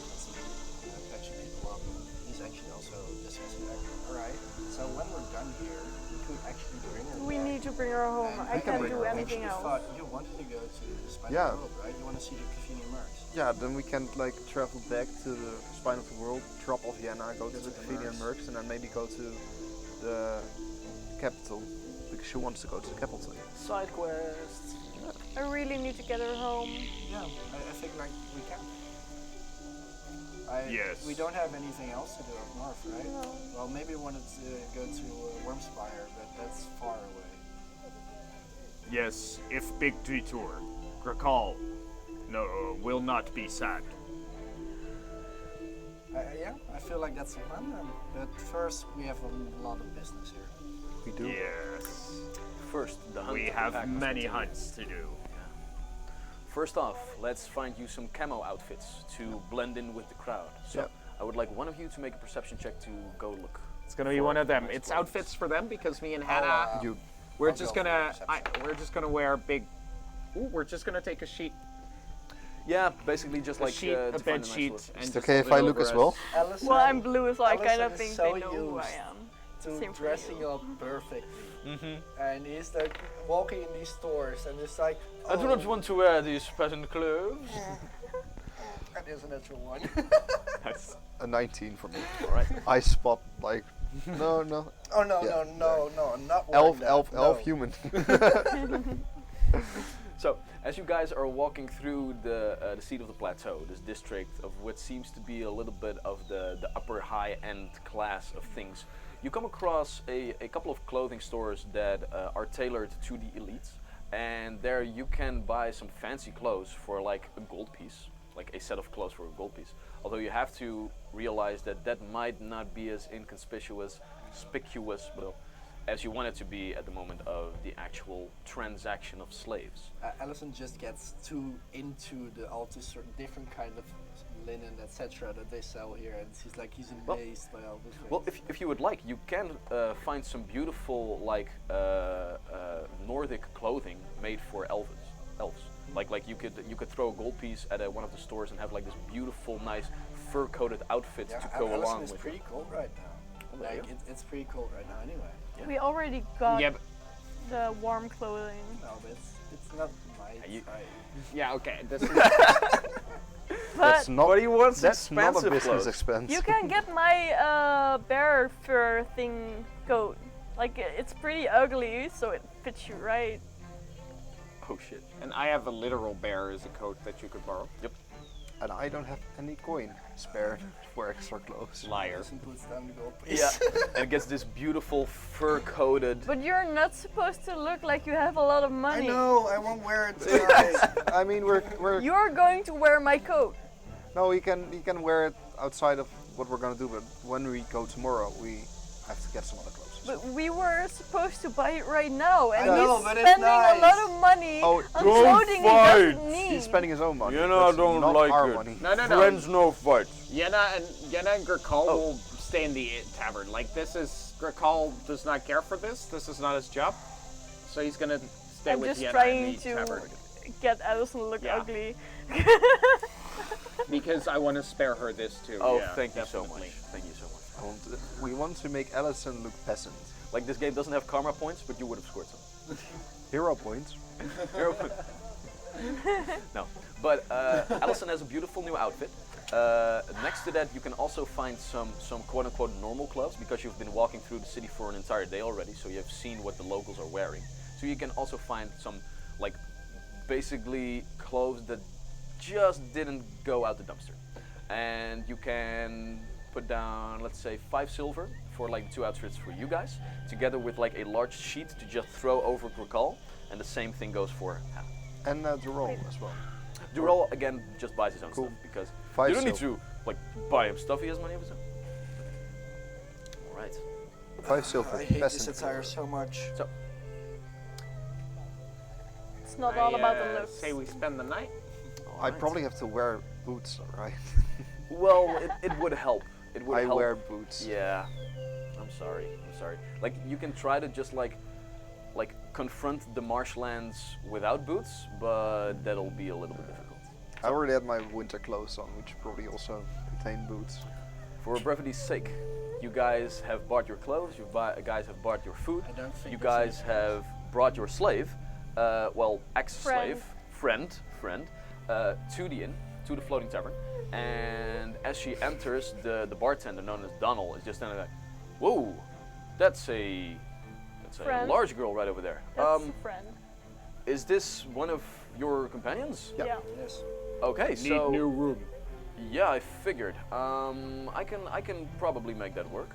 patching people up, he's actually also discussing like, alright, so when we're done here, we could actually bring her We back. need to bring her home. And I we can can't bring do her. anything Actually else. thought you wanted to go to the Spine Yeah. of the World, right? You want to see the Caffeine Mercs. Yeah, then we can like travel back to the spine of the world, drop off Vienna, go to the Convenient Mercs, and then maybe go to the capital because she wants to go to the capital. Side quests. I really need to get her home. Yeah, I think like we can. Yes. We don't have anything else to do up north, right? No. Well, maybe we wanted to go to Wormspire, but that's far away. Yes, if big detour. Recall. No, will not be sad. Yeah, I feel like that's the plan then. But first, we have a lot of business here. We do. Yes. First, the hunt. We of the have pack must many continue. hunts to do. First off, let's find you some camo outfits to blend in with the crowd. So Yep. I would like one of you to make a perception check to go look. It's gonna be for one of them. nice It's clothes. outfits for them because me and Hannah, You. we're I'll just go for gonna, perception. we're just gonna wear big. Ooh, we're just gonna take a sheet, Yeah, basically just a like sheet, to a find bed nice sheet, look. and It's just okay hold if it I look over as us. well. Allison, Well, I'm blue, so I kind Allison of is think so they know who I used am. to Same for dressing you. up perfectly. And he's like walking in these stores and it's like, I do not want to wear these peasant clothes. that is a natural one. That's- A 19 for me. Alright. I spot like no. Oh no, Yeah. no, I'm not wearing Elf, that. elf, No. human. So, as you guys are walking through the seat of the plateau, this district of what seems to be a little bit of the upper high-end class of things, you come across a couple of clothing stores that are tailored to the elites, and there you can buy some fancy clothes for like a gold piece, like a set of clothes for a gold piece. Although you have to realize that that might not be as inconspicuous, but as you want it to be at the moment of the actual transaction of slaves. Allison just gets too into all the different kind of linen, etc. that they sell here, and he's Well- amazed by all this. Well, if you would like, you can find some beautiful like Nordic clothing made for elves. Like you could throw a gold piece at one of the stores and have like this beautiful, nice fur-coated outfit yeah, to go Allison along is with pretty it. cold right now. Oh, there you Like go. it's pretty cold right now anyway. We already got yeah, but, the warm clothing. No, but it's not my you- type. yeah. Okay. This is, That's But not. But he wants That's not a expensive business clothes. expense. you can get my bear fur thing coat. Like it's pretty ugly, so it fits you right. Oh shit. and I have a literal bear as a coat that you could borrow. Yep. And I don't have any coin spared for extra clothes. Liar. Allison puts down the gold piece. Yeah. And it gets this beautiful fur-coated. But you're not supposed to look like you have a lot of I money. know, I won't wear it tonight. I mean, we're You're going to wear my coat. no. You can wear it outside of what we're gonna do, but when we go tomorrow, we have to get some other clothes. But we were supposed to buy it right now, and I know, he's but it's spending a lot nice. of money Oh, on don't clothing he fight. doesn't need. He's spending his own money. You know I That's don't not like our it. money. No, no, no. Friends no fight. Yenna and Gurkal will stay in the tavern. Like this is Gurkal does not care for this. This is not his job. So he's gonna stay I'm with just Yenna trying in the to tavern get Allison to look Yeah. ugly. because I want to spare her this too. Oh, yeah, thank you so definitely. much. Thank you so much. We want to make Allison look peasant. Like this game doesn't have karma points, but you would have scored some. Hero points. Hero points. No, but Allison has a beautiful new outfit. Next to that, you can also find some quote-unquote normal clothes because you've been walking through the city for an entire day already, so you have seen what the locals are wearing. So you can also find some, like, basically clothes that just didn't go out the dumpster. And you can put down, let's say, 5 silver for like 2 outfits for you guys, together with like a large sheet to just throw over Grakal, and the same thing goes for Hannah. And the roll as well. Durell again just buys his own Cool. stuff because 5 you don't need silver. to like buy him stuff. He has money of his own. All right. 5 silver. I hate this peasant. attire so much. So It's not all about the looks. Say we spend the night. I'd probably have to wear boots, right? Well, it would help. It would I help. wear boots. Yeah. I'm sorry. Like you can try to just like confront the marshlands without boots, but that'll be a little bit difficult. I already had my winter clothes on, which probably also contain boots. For brevity's sake, you guys have bought your clothes. You guys have bought your food. I don't think You there's guys anything have brought your slave, well, ex-slave, friend, to the inn, to the floating tavern. And as she enters, the bartender, known as Donald, is just standing like, "Whoa, that's a Friend. large girl right over there. That's a friend. Is this one of your companions?" Yeah. Yeah. Yes. Okay, Need so new room. yeah, I figured. I can probably make that work.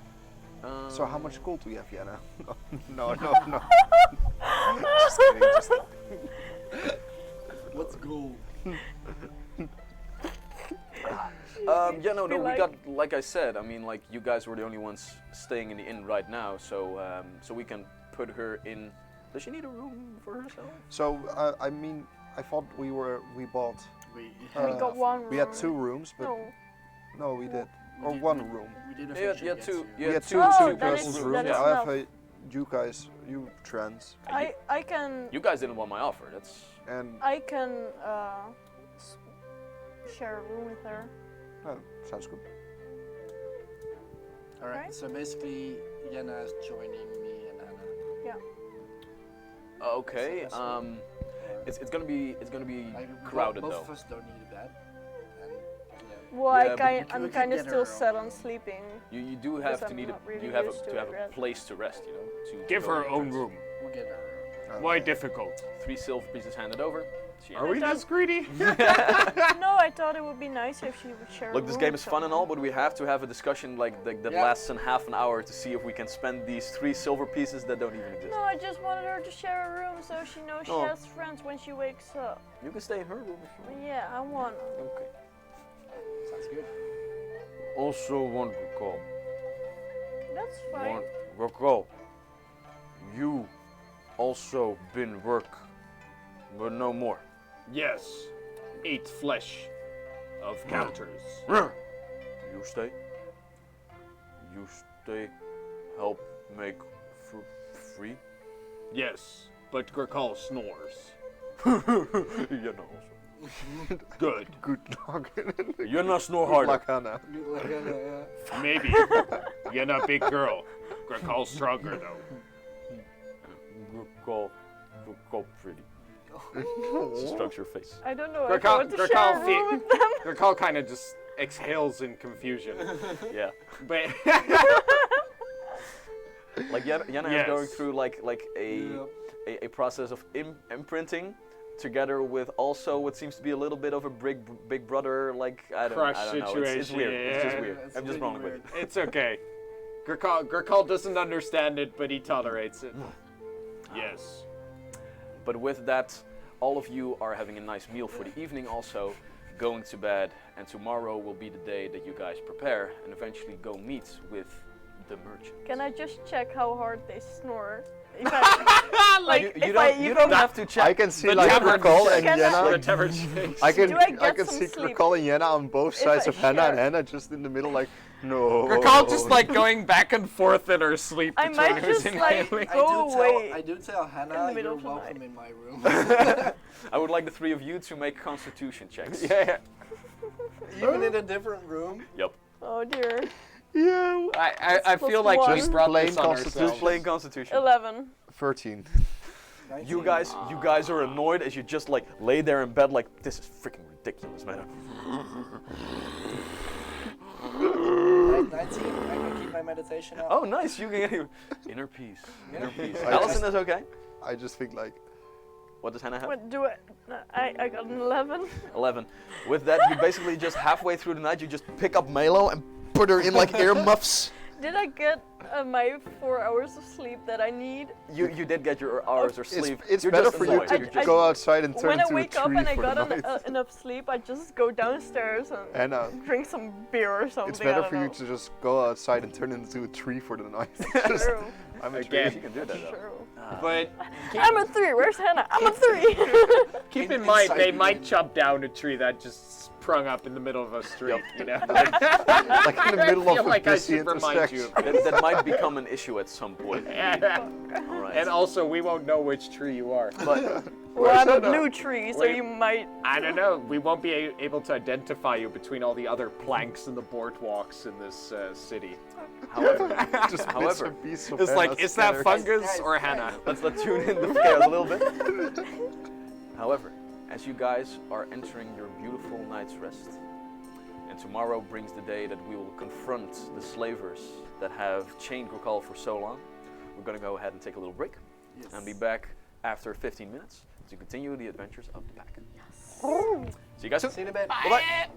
So how much gold do you have, Yana? No. Just kidding. Just What's gold? Yeah, no, Be we like- got, like I said, I mean, like, you guys were the only ones staying in the inn right now, so so we can put her in. Does she need a room for herself? So I mean, I thought we bought. We We got one room. We had 2 rooms, but No. no, we did. Or did- 1 room. We did Yeah, eventually yeah, get two. to- We Yeah, had two. Oh, two then persons it's- rooms. then it's I have enough. you guys, you trans, I can You guys didn't want my offer. That's and I can s- share a room with her. oh, sounds good. All right. Right. So basically, Yenna is joining me and Hannah. Yeah. okay. So that's It's gonna be Like, crowded both though. of us don't need a bed. And yeah. Well, Yeah, but we I'm can kind of get her still her set own on room. sleeping. You do Because have to I'm need not really you have used to to have a rest. place to rest. You know, to Give go her to own rest. room. We'll get her. Why difficult? 3 silver pieces handed over. She Are we this greedy? No, I thought it would be nice if she would share. Look, a this room game with is fun and all, someone. but we have to have a discussion like that Yeah. lasts in half an hour to see if we can spend these 3 silver pieces that don't even exist. No, I just wanted her to share a room so she knows she Oh. has friends when she wakes up. You can stay in her room if you want. Yeah, I want. Okay. Sounds good. Also want to call. That's fine. Recall. You also been work, but no more. Yes. Eat flesh of counters. You stay. You stay. Help make free. Yes, but Grakal snores. You know. Good. Good luck. You're not snore Good harder. luck, Hannah. Good luck, Hannah. Yeah. Maybe. You're not a big girl. Grakal's stronger though. Recall pretty. She strokes your face. I don't know if I Grakal, want to share a Grakal, room with them. Grakal kind of just exhales in confusion. Yeah. But Like Yana Yes. is going through like a process of imprinting, together with also what seems to be a little bit of a big brother like I don't Crush know. It's situation, weird. It's just yeah. weird. It's I'm just really rolling with weird. it. it's okay. Grakal doesn't understand it, but he tolerates it. Yes. But with that, all of you are having a nice meal for the evening also, going to bed, and tomorrow will be the day that you guys prepare and eventually go meet with the merchant. Can I just check how hard they snore? If I, like, You if don't, you don't have to check. I can see The like tavern Grakal check. and Can I- The Yenna. tavern shakes. I can Do I get see some sleep? Grakal and Yenna on both If sides I of Hannah, and share? Hannah just in the middle, like no. Grakal just like going back and forth in her sleep. I between might who's just, inhaling. like, Go away I do tell Hannah in the middle you're of the welcome night. in my room. I would like the 3 of you to make constitution checks. Yeah. Even in a different room. Yep. Oh dear. Yeah. I feel plus like one. we Just brought plain this on Constitution. ourselves. Just playing Constitution. 11. 13. You guys are annoyed as you just like lay there in bed like, this is freaking ridiculous, man. 19. I can keep my meditation up. Oh, nice. You can get inner peace. Inner peace. I Allison just- is okay. I just think like, What does Hannah have? What do I got an 11. 11. With that, you basically just halfway through the night, you just pick up Milo and put her in like earmuffs. Did I get my 4 hours of sleep that I need? you did get your hours of sleep. It's You're better just for you annoyed. to You're just- go outside and turn When I into a wake up tree and I for got the night. enough sleep, I just go downstairs and drink some beer or something. It's better I for don't you know. to just go outside and turn into a tree for the night. Just- True. I'm a Again. tree. You can do that though. True. But I'm a 3. Where's Hannah? I'm a 3. keep in mind, they inside might chop down a tree that just sprung up in the middle of a street. You know, Like in the middle I feel of a like I busy should remind you intersection. of That might become an issue at some point. All right. And also, we won't know which tree you are. But Well, I'm a Hannah? blue tree, so Wait. you might. I don't know. We won't be able to identify you between all the other planks and the boardwalks in this city. however, Just bits However, and pieces of It's like, Hannah is that scattered. fungus Guys, or guys. Hannah? let's tune in the chaos a little bit. However, as you guys are entering your beautiful night's rest, and tomorrow brings the day that we will confront the slavers that have chained Grokal for so long, we're going to go ahead and take a little break and be back after 15 minutes to continue the adventures of the pack. See you guys soon. See you in a bit. Bye-bye.